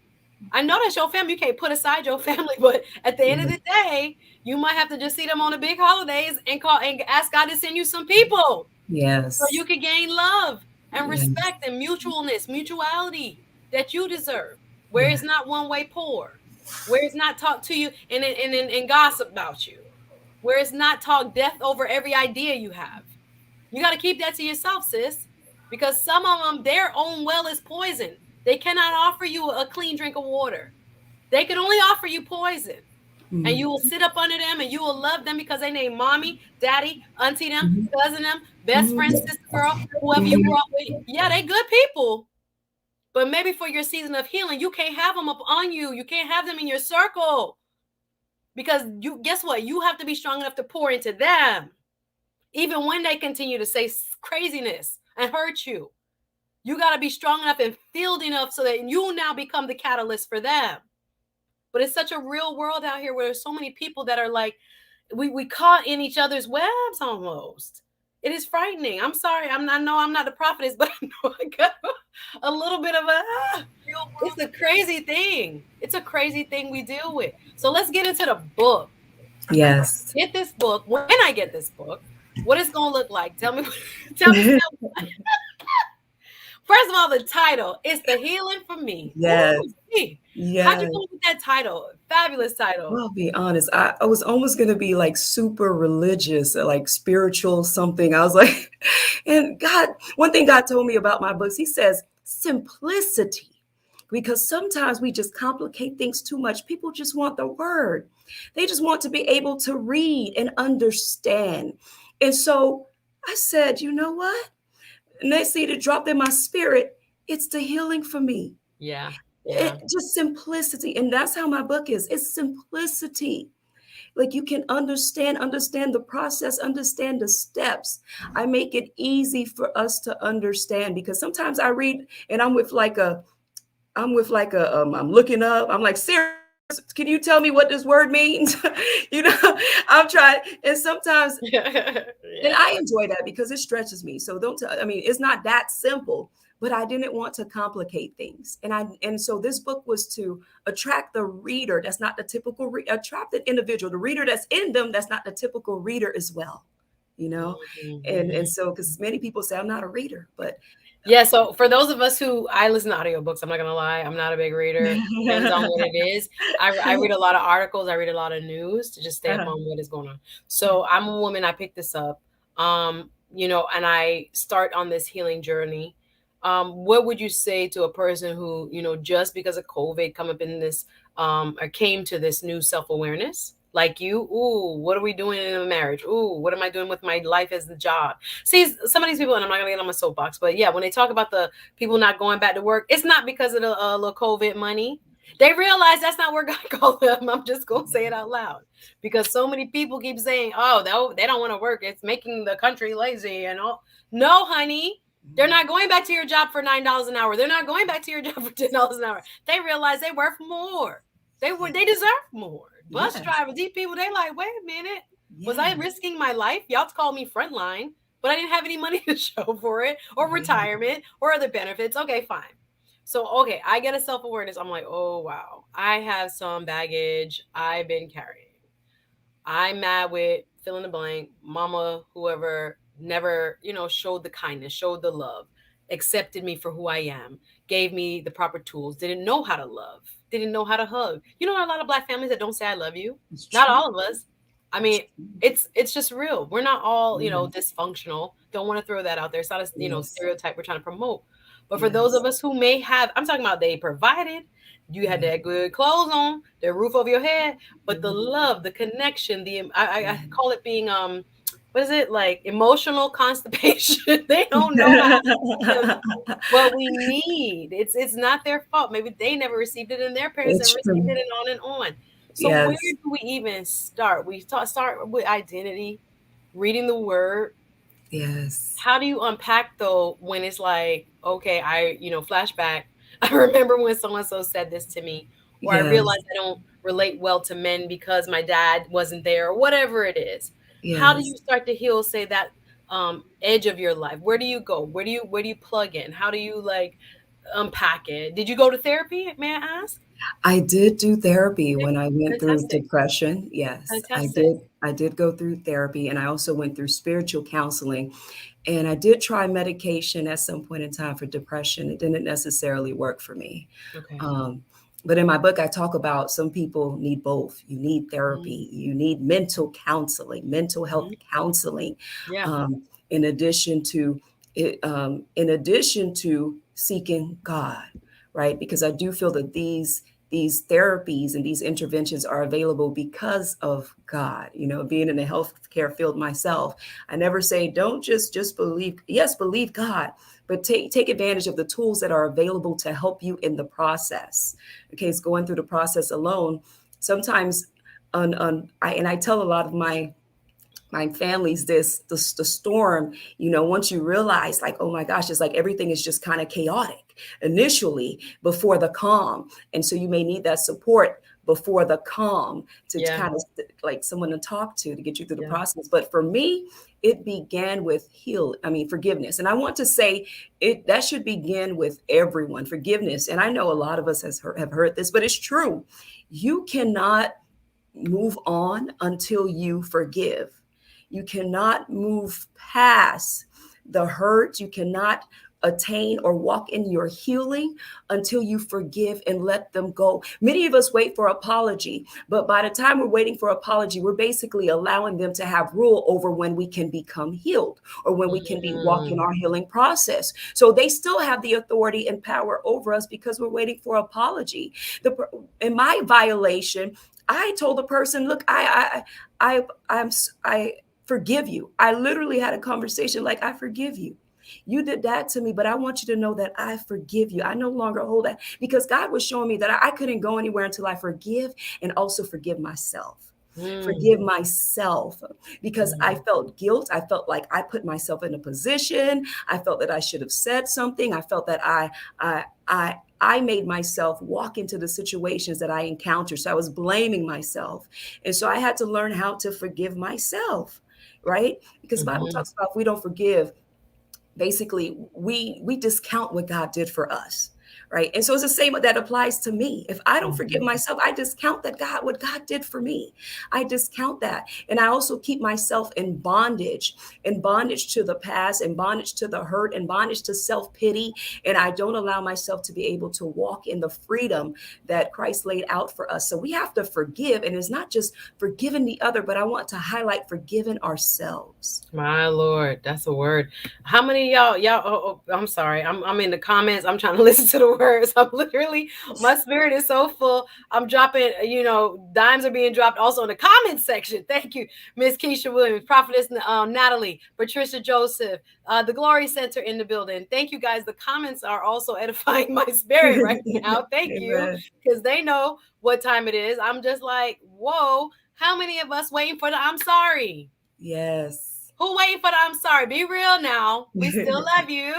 I know that's your family. You can't put aside your family, but at the end of Yeah. the day, you might have to just see them on the big holidays and call and ask God to send you some people so you Yes. can gain love and Yes. respect and mutuality that you deserve. Where Yeah. it's not one way poor, where it's not talked to you and gossip about you, where it's not talk death over every idea you have. You got to keep that to yourself, sis, because some of them, their own well is poison. They cannot offer you a clean drink of water. They can only offer you poison. And Mm. you will sit up under them and you will love them because they name mommy, daddy, auntie them, Mhm. cousin them, best friend, Mhm. sister girl, whoever you grew Mhm. up with. Yeah, they good people. But maybe for your season of healing, you can't have them up on you. You can't have them in your circle because you guess what? You have to be strong enough to pour into them, even when they continue to say craziness and hurt you. You got to be strong enough and filled enough so that you now become the catalyst for them. But it's such a real world out here where there's so many people that are like, we caught in each other's webs almost. It is frightening. I'm sorry. I know I'm not the prophetess, but I know I got a little bit of a. It's a crazy thing. It's a crazy thing we deal with. So let's get into the book. Yes. Get this book. When I get this book, what it's gonna look like? Tell me. Tell me. First of all, the title is The Healing for Me. Yes. Ooh, gee. How'd you Yes. come up with that title? Fabulous title. Well, I'll be honest. I was almost going to be like super religious, or like spiritual something. I was like, and God, one thing God told me about my books, He says simplicity. Because sometimes we just complicate things too much. People just want the word, they just want to be able to read and understand. And so I said, you know what? Next thing it dropped in my spirit, it's the healing for me. Yeah. Yeah. Just simplicity. And that's how my book is. It's simplicity. Like you can understand the process, understand the steps. I make it easy for us to understand because sometimes I read and I'm looking up, I'm like, Sarah, can you tell me what this word means? you know, I'm trying. And sometimes, and Yeah. I enjoy that because it stretches me. So don't tell, I mean, it's not that simple, but I didn't want to complicate things. And so this book was to attract the reader that's not the typical attract the individual, the reader that's in them that's not the typical reader as well, you know? And Mhm. so because many people say I'm not a reader, but Yeah, so for those of us who I listen to audiobooks, I'm not gonna lie, I'm not a big reader. Depends on what it is. I read a lot of articles, I read a lot of news to just stay up on what is going on. So I'm a woman, I picked this up. And I start on this healing journey. What would you say to a person who, just because of COVID come up in this or came to this new self-awareness? Like you, ooh, what are we doing in a marriage? Ooh, what am I doing with my life as the job? See, some of these people, and I'm not gonna get on my soapbox, but yeah, when they talk about the people not going back to work, it's not because of the little COVID money. They realize that's not where God called them. I'm just gonna say it out loud because so many people keep saying, "Oh, they don't want to work. It's making the country lazy." And all. No, honey, they're not going back to your job for $9 an hour. They're not going back to your job for $10 an hour. They realize they worth more. They deserve more. Bus yes, drivers, these people, they like, wait a minute. Was I yes, risking my life? Y'all call me frontline, but I didn't have any money to show for it, or yeah, retirement, or other benefits. Okay, fine. So, okay, I get a self awareness. I'm like, oh, wow, I have some baggage I've been carrying. I'm mad with fill in the blank, mama, whoever never, showed the kindness, showed the love, accepted me for who I am, gave me the proper tools, didn't know how to love, didn't know how to hug. A lot of black families that don't say I love you. it's Not true. all of us. I It's mean, true. it's just real. We're not all, Yeah. dysfunctional. Don't want to throw that out there. It's not a, Yes, stereotype we're trying to promote. But for those yes, of us who may have, I'm talking about they provided, you had yeah. that good clothes on, the roof over your head, but the Mhm. love, the connection, I Mhm. call it being what is it, like emotional constipation? They don't know how to give what we need. It's not their fault. Maybe they never received it and their parents never It's received true. it, and on and on. So where Yes, do we even start? Start with identity, reading the word. yes, How do you unpack though when it's like, okay, flashback. I remember when so and so said this to me, or I yes, realized I don't relate well to men because my dad wasn't there, or whatever it is. How do you yes. start to heal, say that edge of your life? Where do you go? Where do you plug in? How do you like unpack it? Did you go to therapy? May I ask? I did do therapy Okay, when I went through fantastic, depression. Yes, I fantastic. did. I did go through therapy and I also went through spiritual counseling. And I did try medication at some point in time for depression. It didn't necessarily work for me. Okay. Um, but in my book, I talk about some people need both. You need therapy, you need mental counseling, mental health Mm-hmm. counseling, Yeah. um, in addition to in addition to seeking God, right? Because I do feel that these therapies and these interventions are available because of God. You know, being in the healthcare field myself, I never say don't just believe. Yes, believe God, but take advantage of the tools that are available to help you in the process. Okay, it's going through the process alone. Sometimes, I tell a lot of my family's the storm, you know, once you realize like, oh my gosh, it's like everything is just kind of chaotic initially before the calm. And so you may need that support before the calm to Yeah. kind of like someone to talk to get you through the Yeah. process. But for me, it began with forgiveness. And I want to say it that should begin with everyone, forgiveness. And I know a lot of us have heard this, but it's true. You cannot move on until you forgive. You cannot move past the hurt. You cannot attain or walk in your healing until you forgive and let them go. Many of us wait for apology, but by the time we're waiting for apology, we're basically allowing them to have rule over when we can become healed or when we can be walking Mm. our healing process. So they still have the authority and power over us because we're waiting for apology. In my violation, I told the person, "Look, I forgive you." I literally had a conversation like, "I forgive you. You did that to me, but I want you to know that I forgive you. I no longer hold that," because God was showing me that I couldn't go anywhere until I forgive and also forgive myself. Mm. Forgive myself because I Mm. felt guilt. I felt like I put myself in a position. I felt that I should have said something. I felt that I made myself walk into the situations that I encountered. So I was blaming myself. And so I had to learn how to forgive myself, right? Because the Bible Mhm. talks about if we don't forgive, basically we discount what God did for us. Right. And so it's the same that applies to me. If I don't forgive Mhm. myself, I discount that what God did for me. I discount that. And I also keep myself in bondage to the past, in bondage to the hurt, in bondage to self-pity. And I don't allow myself to be able to walk in the freedom that Christ laid out for us. So we have to forgive. And it's not just forgiving the other, but I want to highlight forgiving ourselves. My Lord, that's a word. How many of y'all? I'm sorry. I'm in the comments. I'm trying to listen to the words. I'm literally my spirit is so full. I'm dropping. Dimes are being dropped also in the comments section. Thank you, Miss Keisha Williams, Prophetess Natalie, Patricia Joseph, the Glory Center in the building. Thank you guys. The comments are also edifying my spirit right now. Thank you, Amen. because they know what time it is. I'm just like, whoa. How many of us waiting for the I'm sorry? Yes. Who waiting for the I'm sorry? Be real now. We still love you.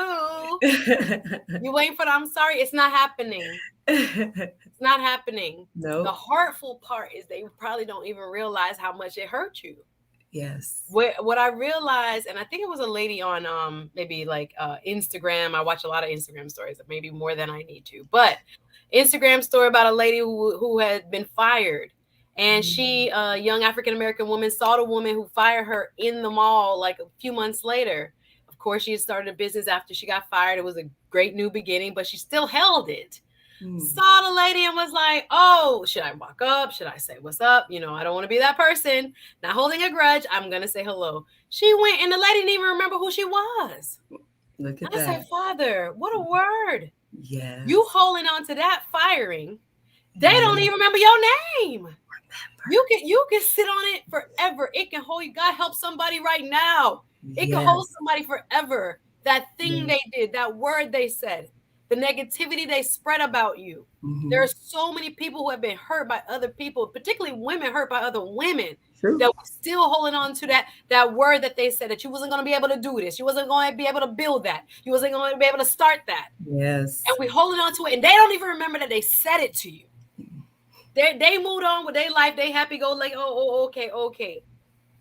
You waiting for the I'm sorry? It's not happening. It's not happening. The Nope. hurtful part is they probably don't even realize how much it hurt you. Yes. What I realized, and I think it was a lady on maybe like Instagram. I watch a lot of Instagram stories, maybe more than I need to. But Instagram story about a lady who had been fired. And she, Mm. a young African American woman, saw the woman who fired her in the mall like a few months later. Of course, she had started a business after she got fired. It was a great new beginning, but she still held it. Mm. Saw the lady and was like, "Oh, should I walk up? Should I say what's up? I don't want to be that person. Not holding a grudge. I'm gonna say hello." She went, and the lady didn't even remember who she was. Look at I said, that. "Father, what a word! You Yes. holding on to that firing? They don't Yes. even remember your name. You can sit on it forever. It can hold you. God help somebody right now. It can hold Yes. somebody forever. That thing Yes. they did, that word they said, the negativity they spread about you. There Hmm. are so many people who have been hurt by other people, particularly women hurt by other women, that True. were still holding on to that word that they said that you wasn't going to be able to do this. You wasn't going to be able to build that. You wasn't going to be able to start that. And Yes. we holding on to it, and they don't even remember that they said it to you. They moved on with their life. They happy go like, okay, okay,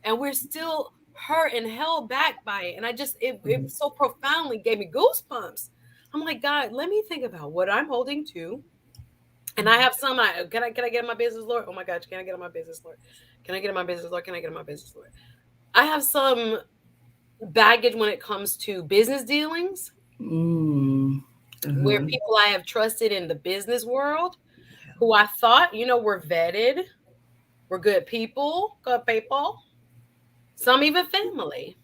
and we're still hurt and held back by it. And it Mhm. so profoundly gave me goosebumps. I'm like, God, let me think about what I'm holding to. And I have some. Can I get in my business, Lord? Oh my God, can I get in my business, Lord? Can I get in my business, Lord? Can I get in my business, Lord? I have some baggage when it comes to business dealings, Mm. where Uh-huh. people I have trusted in the business world, who I thought, were vetted, were good people, some even family.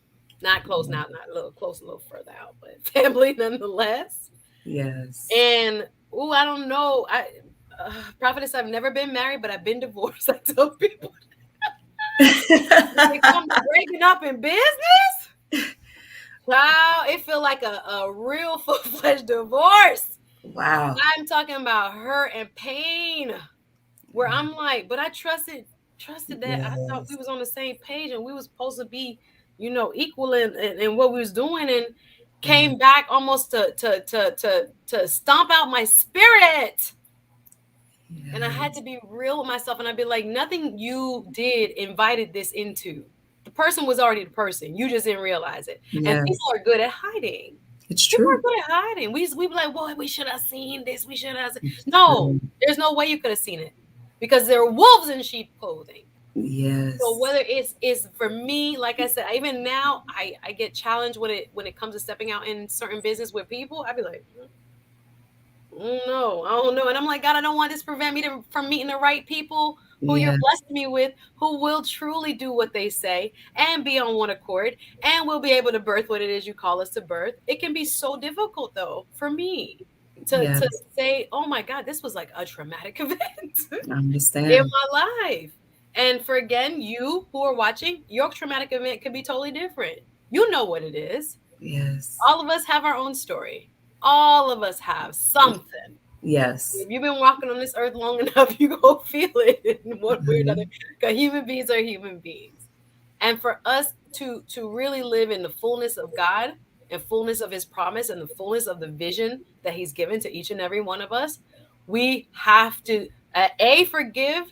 Not close now, not a little close, a little further out, but family nonetheless. Yes. And I don't know. Prophetess, I've never been married, but I've been divorced. I tell people when it comes to breaking up in business, wow, it feel like a real full-fledged divorce. Wow. I'm talking about hurt and pain, where I'm like, but I trusted that I thought we Yes. was on the same page and we was supposed to be, equal in what we was doing, and Yeah. came back almost to stomp out my spirit. And I had to Yes. be real with myself, and I'd be like, nothing you did invited this into. The person was already the person. You just didn't realize it. And people Yes. are good at hiding. It's People are true. good at hiding. We be like, boy, we should have seen this. We should have. It's No, true. there's no way you could have seen it because there are wolves in sheep clothing. So Yes. whether it's for me, like I said, even now, I get challenged when it comes to stepping out in certain business with people. I'd be like, no, I don't know. And I'm like, God, I don't want this to prevent me from meeting the right people who you're Yes. blessing me with, who will truly do what they say and be on one accord, and will be able to birth what it is you call us to birth. It can be so difficult though for me to Yes. say, oh my God, this was like a traumatic event I in understand. my life. And for again, you who are watching, your traumatic event could be totally different. You know what it is. Yes. All of us have our own story. All of us have something. Yes. If you've been walking on this earth long enough, you go feel it in one way or another. Mhm. Because human beings are human beings. And for us to really live in the fullness of God and fullness of his promise and the fullness of the vision that he's given to each and every one of us, we have to forgive.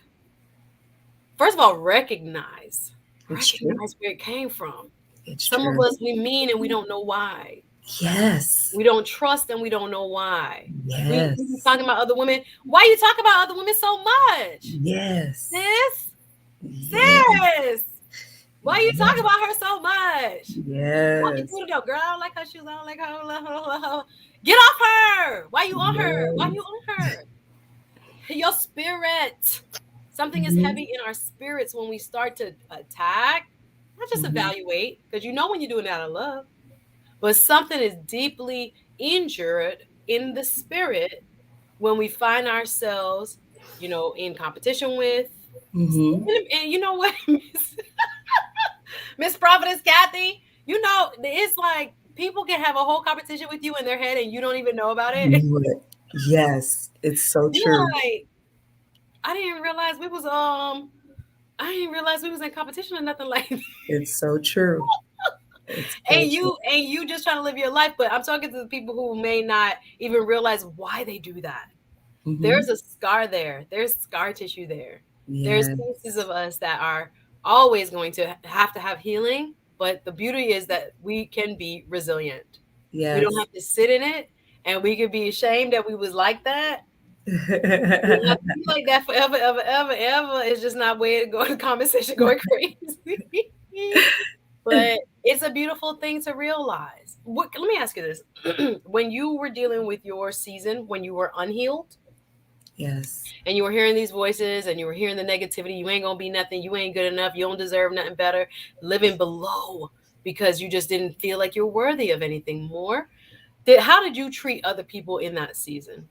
First of all, It's true. recognize where it came from. It's Some of true. us we mean and we don't know why. Yes. We don't trust and we don't know why. We be Yes. talking about other women. Why you talk about other women so much? Yes. Sis, Yes. sis. Why you talk Yes. about her so much? Walk me Yes. through the door, girl. I don't like her shoes. I don't like her. Get off her. Why you on her? Why you Yes. on her? Your spirit. Something is Mhm. heavy in our spirits when we start to attack, not just Mhm. evaluate, because you know when you're doing that out of love, but something is deeply injured in the spirit when we find ourselves, in competition with. Mhm. And you know what, Miss Prophetess Cathy, it's like people can have a whole competition with you in their head and you don't even know about it. Knew it. Yes. It's so You're true. like, I didn't realize we was I didn't realize we was in competition or nothing like that. It's so true. It's so true. And you just trying to live your life. But I'm talking to the people who may not even realize why they do that. There's Mhm. a scar there. There's scar tissue there. There's pieces Yes. of us that are always going to have healing. But the beauty is that we can be resilient. We don't Yes. have to sit in it, and we could be ashamed that we was like that. We don't have to be like that forever, ever, ever, ever. It's just not way to go. The conversation going crazy. But it's a beautiful thing to realize. Let me ask you this. When you were dealing with your season, when you were unhealed, Yes. and you were hearing these voices and you were hearing the negativity, you ain't gonna be nothing, you ain't good enough, you don't deserve nothing better, living below because you just didn't feel like you're worthy of anything more. How did you treat other people in that season?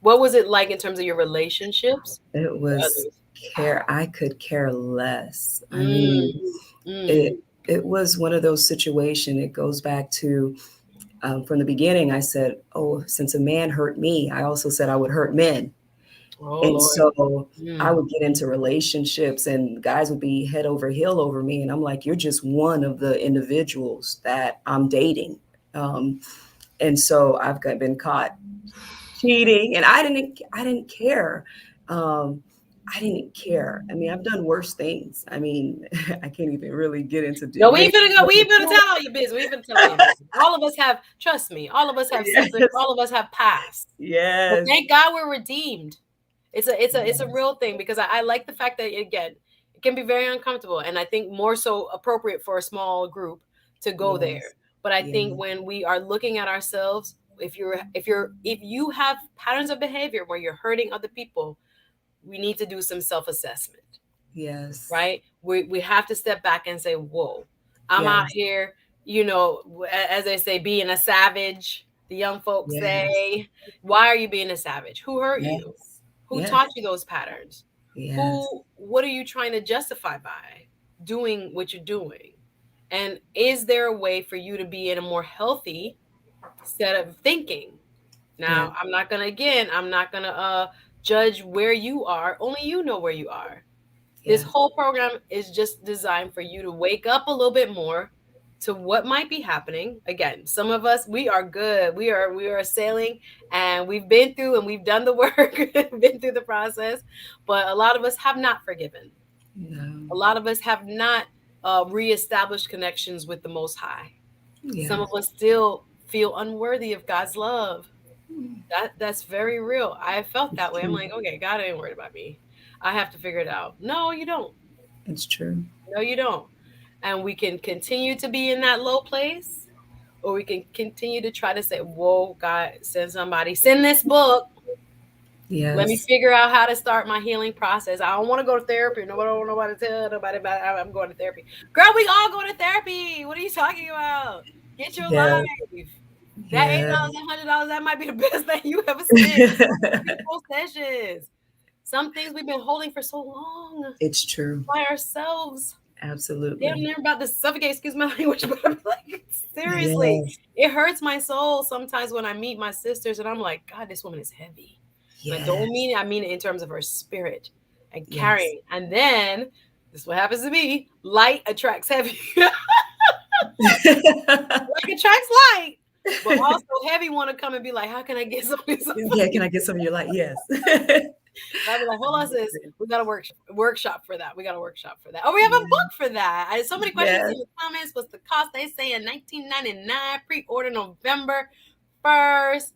What was it like in terms of your relationships It with was others? I could care less. I Mm, mean, mm. it was one of those situations. It goes back to from the beginning. I said, "Oh, since a man hurt me, I also said I would hurt men." Oh And Lord. so I Mm. would get into relationships, and guys would be head over heel over me, and I'm like, "You're just one of the individuals that I'm dating." Um, and so been caught cheating, and I didn't care. Um, I didn't care. I mean, I've done worse things. I mean, I can't even really get into No, we getting ain't finna go. into We the ain't finna tell all your business. We ain't finna tell all your business. All of us have, trust me, all of us have secrets. yes, All of us have past. But yes, thank God we're redeemed. It's a yes, real thing because I like the fact that again, it can be very uncomfortable. And I think more so appropriate for a small group to go yes, there. But I yeah, think when we are looking at ourselves, if you have patterns of behavior where you're hurting other people, we need to do some self-assessment, yes, right? We have to step back and say, whoa, I'm out yes, here, as they say, being a savage. The young folks yes, say, why are you being a savage? Who hurt you? yes, Who Yes. taught you those patterns? Yes. What are you trying to justify by doing what you're doing? And is there a way for you to be in a more healthy set of thinking? Yes. Now, I'm not gonna judge where you are. Only you know where you are. This Yes. whole program is just designed for you to wake up a little bit more to what might be happening. Again, some of us, we are good. We are sailing, and we've been through and we've done the work, been through the process, but a lot of us have not forgiven. No. A lot of us have not reestablished connections with the Most High. Some of Yes. us still feel unworthy of God's love. That's very real. I felt It's that way. I'm true. like, okay, God ain't worried about me. I have to figure it out. No, you don't. It's true. No, you don't. And we can continue to be in that low place, or we can continue to try to say, whoa, God, send somebody, send this book. Let me Yes. figure out how to start my healing process. I don't want to go to therapy. Nobody, I don't want nobody to tell nobody about it. I'm going to therapy. Girl, we all go to therapy. What are you talking about? Get your Yes. life. That Yes. $8 and $100, that might be the best thing you ever spent. Beautiful sessions. Some things we've been holding for so long It's true. by ourselves. Damn Absolutely. near about to suffocate, excuse my language, but I'm like, seriously, Yes. it hurts my soul sometimes when I meet my sisters and I'm like, God, this woman is heavy. And I don't Yes. mean it, I mean it in terms of her spirit and Yes. carrying. And then this is what happens to me. Light attracts heavy. Like attracts light. But also heavy want to come and be like, how can I get some of this? Yeah, can I get some of your light? Yes. I'll be like, hold on, sis. We got a workshop for that. We got a workshop for that. Oh, we have a book for that. I so many questions Yes. in the comments. What's the cost? They say in $19.99. Pre-order November 1st.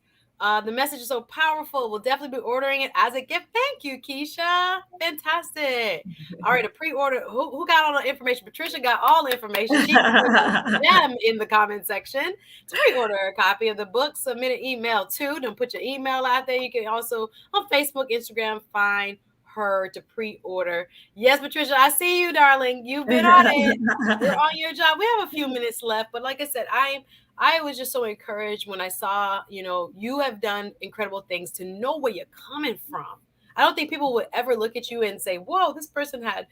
The message is so powerful. We'll definitely be ordering it as a gift. Thank you, Keisha. Fantastic. All right, a pre-order. Who got all the information? Patricia got all the information. She put the gem in the comment section. To pre-order a copy of the book, submit an email to them. Put your email out there. You can also on Facebook, Instagram, find her to pre-order. Yes, Patricia, I see you, darling. You've been on it. You're on your job. We have a few minutes left, but like I said, I was just so encouraged when I saw, you have done incredible things to know where you're coming from. I don't think people would ever look at you and say, whoa, this person had,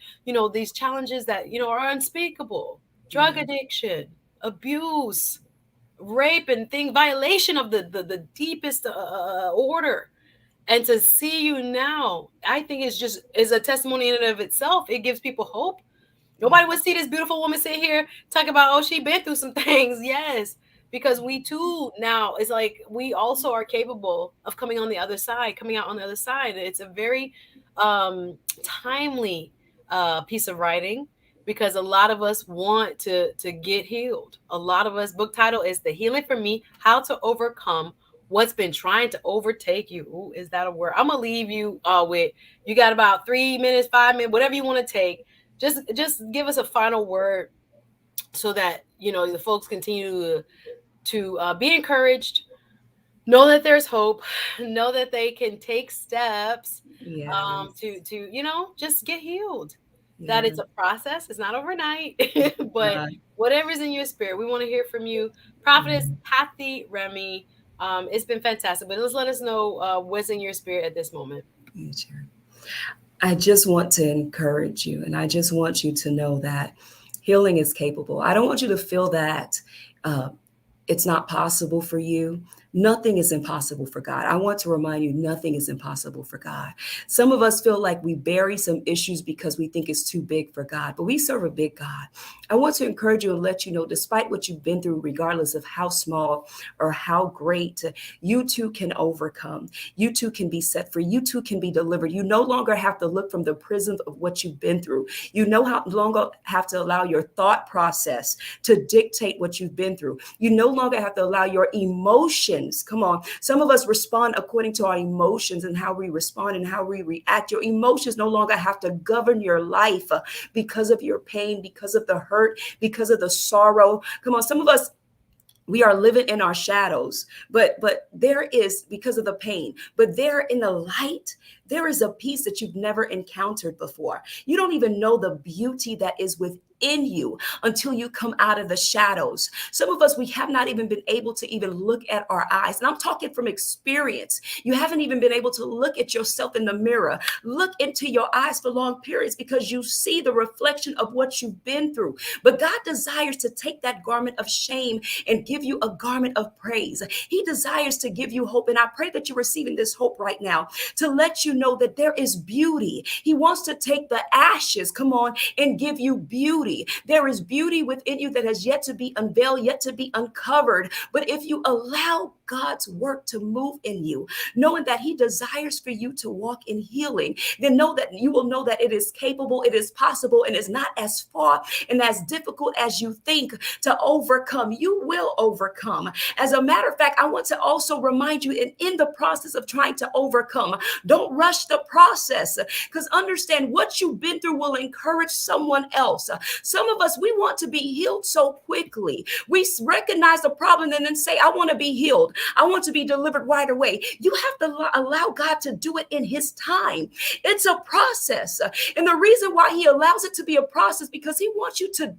these challenges that, are unspeakable. Drug Yeah. addiction, abuse, rape and thing violation of the deepest order. And to see you now, I think is a testimony in and of itself. It gives people hope. Nobody would see this beautiful woman sit here talk about, oh, she been through some things. Yes, because we too now, it's like we also are capable of coming on the other side, coming out on the other side. It's a very timely piece of writing because a lot of us want to get healed. A lot of us, book title is The Healing for Me, How to Overcome What's Been Trying to Overtake You. Ooh, is that a word? I'm gonna leave you with, you got about 3 minutes, 5 minutes, whatever you want to take. Just give us a final word so that the folks continue to be encouraged, know that there's hope, know that they can take steps Yes. to just get healed. That Yeah. it's a process, it's not overnight. But whatever's in your spirit, we want to hear from you. Prophetess Yeah. Cathy Remy, it's been fantastic, but let's let us know what's in your spirit at this moment. Yeah, sure. I just want to encourage you, and I just want you to know that healing is capable. I don't want you to feel that uh, it's not possible for you. Nothing is impossible for God. I want to remind you, nothing is impossible for God. Some of us feel like we bury some issues because we think it's too big for God, but we serve a big God. I want to encourage you and let you know, despite what you've been through, regardless of how small or how great, you too can overcome. You too can be set free. You too can be delivered. You no longer have to look from the prison of what you've been through. You no longer have to allow your thought process to dictate what you've been through. You no longer have to allow your emotions. Come on. Some of us respond according to our emotions and how we respond and how we react. Your emotions no longer have to govern your life because of your pain, because of the hurt, because of the sorrow. Come on. Some of us, we are living in our shadows, but there is, because of the pain, but there in the light, there is a peace that you've never encountered before. You don't even know the beauty that is within in you until you come out of the shadows. Some of us, we have not even been able to even look at our eyes. And I'm talking from experience. You haven't even been able to look at yourself in the mirror, look into your eyes for long periods because you see the reflection of what you've been through. But God desires to take that garment of shame and give you a garment of praise. He desires to give you hope. And I pray that you're receiving this hope right now to let you know that there is beauty. He wants to take the ashes, come on, and give you beauty. There is beauty within you that has yet to be unveiled, yet to be uncovered. But if you allow God's work to move in you, knowing that He desires for you to walk in healing, then know that you will know that it is capable, it is possible, and it's not as far and as difficult as you think to overcome. You will overcome. As a matter of fact, I want to also remind you, in the process of trying to overcome, don't rush the process, because understand what you've been through will encourage someone else. Some of us, we want to be healed so quickly. We recognize the problem and then say, I want to be healed. I want to be delivered right away. You have to allow God to do it in His time. It's a process. And the reason why He allows it to be a process, because He wants you to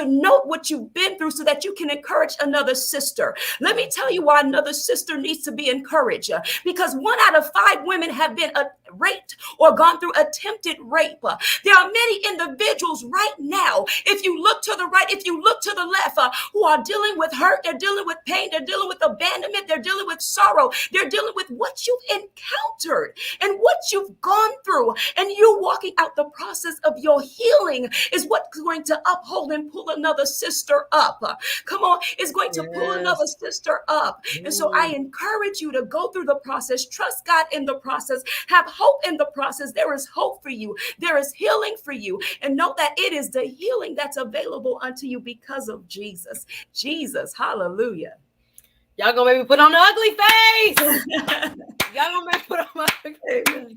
note what you've been through so that you can encourage another sister. Let me tell you why another sister needs to be encouraged. Because 1 out of 5 women have been raped or gone through attempted rape. There are many individuals right now, if you look to the right, if you look to the left, who are dealing with hurt, they're dealing with pain, they're dealing with abandonment, they're dealing with sorrow, they're dealing with what you've encountered and what you've gone through. And you walking out the process of your healing is what's going to uphold and pull another sister up. Come on, it's going to pull another sister up. And so I encourage you to go through the process, trust God in the process, have hope in the process. There is hope for you, there is healing for you, and know that it is the healing that's available unto you because of Jesus. Jesus, hallelujah. Y'all gonna make me put on the ugly face. Y'all gonna make me put on my ugly face.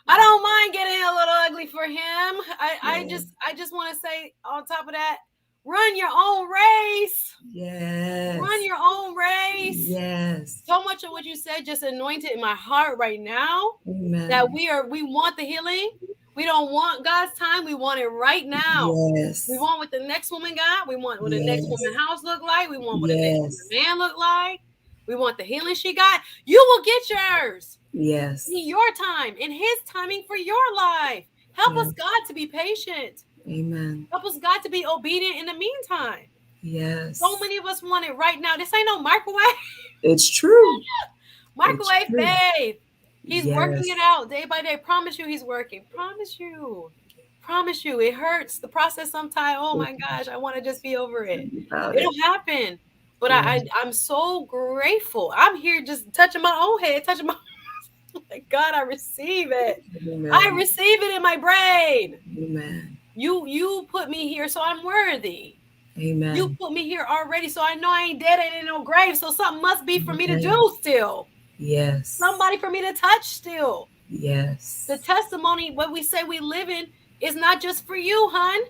I don't mind getting a little ugly for him. I just want to say on top of that, run your own race. Yes. Run your own race. Yes. So much of what you said just anointed in my heart right now. Amen. That we want the healing. We don't want God's time. We want it right now. Yes. We want what the next woman got. We want what the next woman house look like. We want what the next man look like. We want the healing she got. You will get yours. Yes. In your time, in His timing for your life. Help us, God, to be patient. Amen. Help us, God, to be obedient in the meantime. Yes. So many of us want it right now. This ain't no microwave. It's true. Microwave faith. He's working it out day by day. Promise you He's working. Promise you. Promise you. It hurts. The process sometimes. Oh my gosh, I want to just be over it. It'll happen. But I'm so grateful. I'm here just touching my own head, touching my God, I receive it. Amen. I receive it in my brain. Amen. You put me here, so I'm worthy. Amen. You put me here already, so I know I ain't dead, ain't in no grave. So something must be for me to do still. Yes. Somebody for me to touch still. Yes. The testimony, what we say we live in, is not just for you, hon.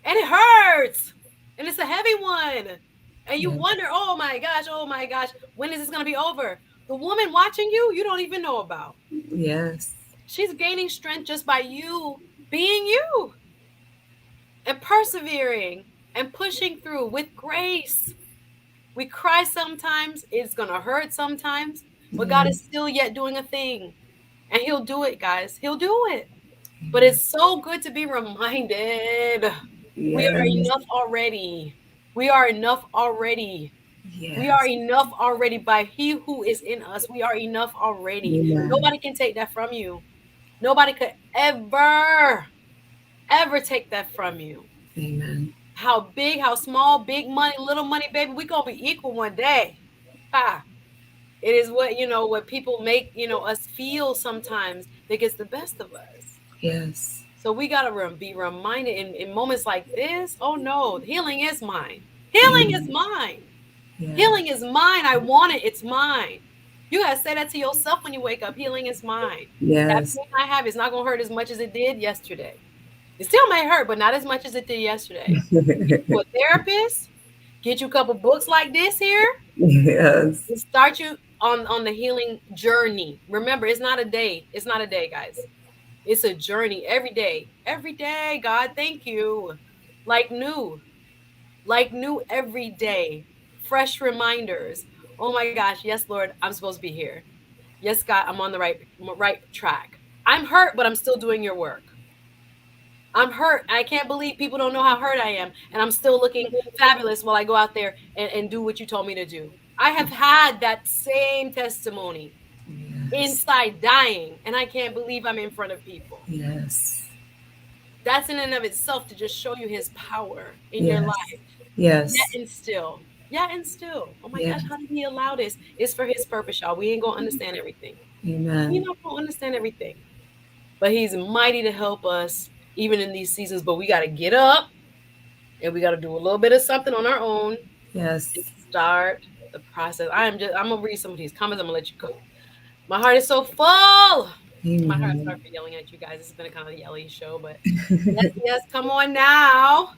And it hurts. And it's a heavy one. And you wonder, oh my gosh, when is this going to be over? The woman watching you, you don't even know about. Yes. She's gaining strength just by you being you and persevering and pushing through with grace. We cry sometimes. It's going to hurt sometimes. But God is still yet doing a thing. And He'll do it, guys. He'll do it. But it's so good to be reminded. We are enough already. We are enough already. Yes. We are enough already by He who is in us. We are enough already. Amen. Nobody can take that from you. Nobody could ever take that from you. Amen. How big, how small, big money, little money, baby, we're going to be equal one day. It is what people make, us feel sometimes that gets the best of us. Yes. So we got to be reminded in moments like this. Oh no, healing is mine. Healing is mine. Yes. Healing is mine. I want it. It's mine. You got to say that to yourself when you wake up. Healing is mine. Yes. That pain I have is not going to hurt as much as it did yesterday. It still may hurt, but not as much as it did yesterday. Get you a therapist. Get you a couple books like this here. Yes. And start you on the healing journey. Remember, it's not a day. It's not a day, guys. It's a journey every day. Every day, God, thank you. Like new, like new every day. Fresh reminders. Oh my gosh, yes, Lord, I'm supposed to be here. Yes, God, I'm on the right track. I'm hurt, but I'm still doing your work. I'm hurt. I can't believe people don't know how hurt I am. And I'm still looking fabulous while I go out there and do what you told me to do. I have had that same testimony Yes. inside dying, and I can't believe I'm in front of people. Yes. That's in and of itself to just show you his power in your Yes. life. Yet Yes. and still. Yeah, and still. Oh my Yeah. gosh, how did he allow this? It's for his purpose, y'all. We ain't gonna understand everything. We Amen. not gonna understand everything. But he's mighty to help us even in these seasons. But we gotta get up and we got to do a little bit of something on our own and Yes. start the process. I'm gonna read some of these comments. I'm gonna let you go. My heart is so full. My heart. Sorry Amen. for yelling at you guys. This has been a kind of yelly show, but yes, yes. Come on now.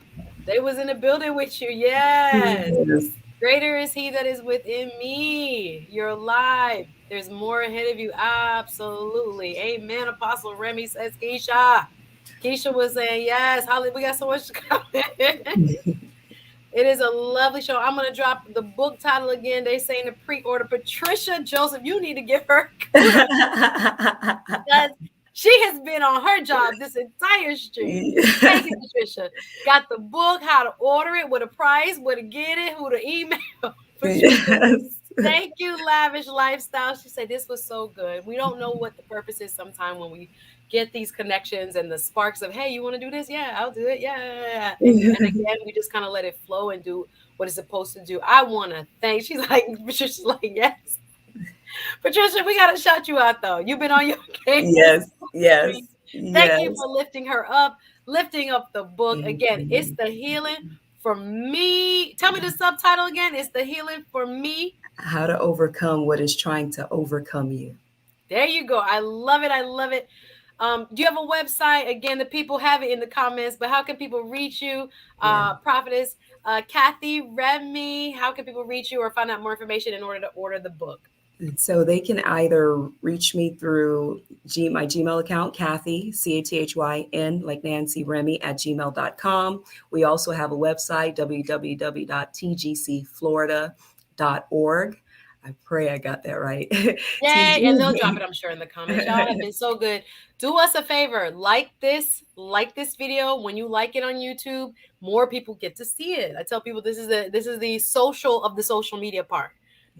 They was in the building with you. Yes. Yes. Greater is he that is within me. You're alive. There's more ahead of you. Absolutely. Amen. Apostle Remy says, Keisha. Keisha was saying, yes. Holly, we got so much to come. It is a lovely show. I'm gonna drop the book title again. They say in the pre-order. Patricia Joseph, you need to give her kudos because she has been on her job this entire stream. Thank you, Patricia. Got the book, how to order it, what a price, where to get it, who to email. Patricia, Yes. thank you, Lavish Lifestyle. She said this was so good. We don't know what the purpose is sometimes when we get these connections and the sparks of, hey, you want to do this? Yeah, I'll do it. Yeah. And again, we just kind of let it flow and do what it's supposed to do. I want to thank, she's like, Patricia's like, yes. Patricia, we got to shout you out though. You've been on your game this Yes. Yes. stream. Thank you Yes. for lifting her up, lifting up the book. Again, it's Amen. the healing for me. Tell me the subtitle again. It's the healing for me. How to overcome what is trying to overcome you. There you go. I love it. I love it. Do you have a website? Again, the people have it in the comments, but how can people reach you? Yeah. Prophetess Cathy Remy, how can people reach you or find out more information in order to order the book? So they can either reach me through my Gmail account, Cathy, Cathyn, like Nancy Remy at gmail.com. We also have a website, www.tgcflorida.org. I pray I got that right. Yay. And they'll drop it, I'm sure, in the comments. Y'all have been so good. Do us a favor. Like this video. When you like it on YouTube, more people get to see it. I tell people this is the social of the social media part.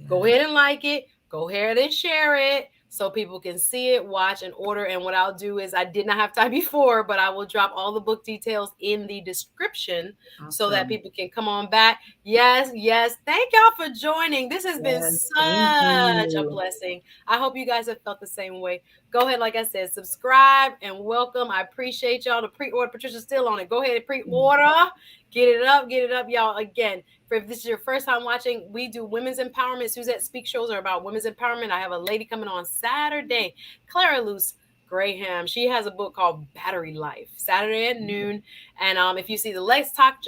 Go ahead and like it. Go ahead and share it so people can see it, watch, and order. And what I'll do is I did not have time before, but I will drop all the book details in the description so that Awesome. people can come on back. Yes, yes. Thank y'all for joining. This has been Yes, thank such a you. blessing. I hope you guys have felt the same way. Go ahead, like I said, subscribe and welcome. I appreciate y'all. The pre-order, Patricia's still on it. Go ahead and pre-order. Get it up, y'all. Again, if this is your first time watching, we do women's empowerment. Suzette Speak shows are about women's empowerment. I have a lady coming on Saturday, Clara Luce Graham. She has a book called Battery Life, Saturday at noon. And if you see the Let's Talk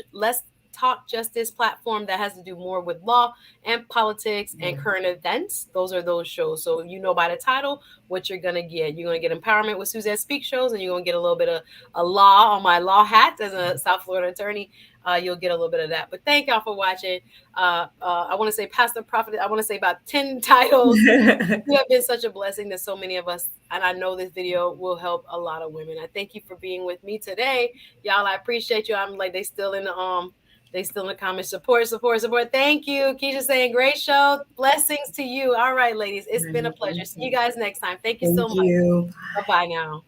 Justice platform that has to do more with law and politics and current events, those are those shows. So you know by the title what you're gonna get. You're gonna get empowerment with Suzette Speak shows, and you're gonna get a little bit of a law on my law hat as a South Florida attorney. You'll get a little bit of that. But thank y'all for watching. I want to say Pastor Prophet. I want to say about 10 titles. You have been such a blessing to so many of us, and I know this video will help a lot of women. I thank you for being with me today, y'all. I appreciate you. I'm like they still in the comments. Support, support, support. Thank you. Keisha saying great show. Blessings to you. All right, ladies. It's been a pleasure. See you guys next time. Thank you so Thank much. you. Bye bye now.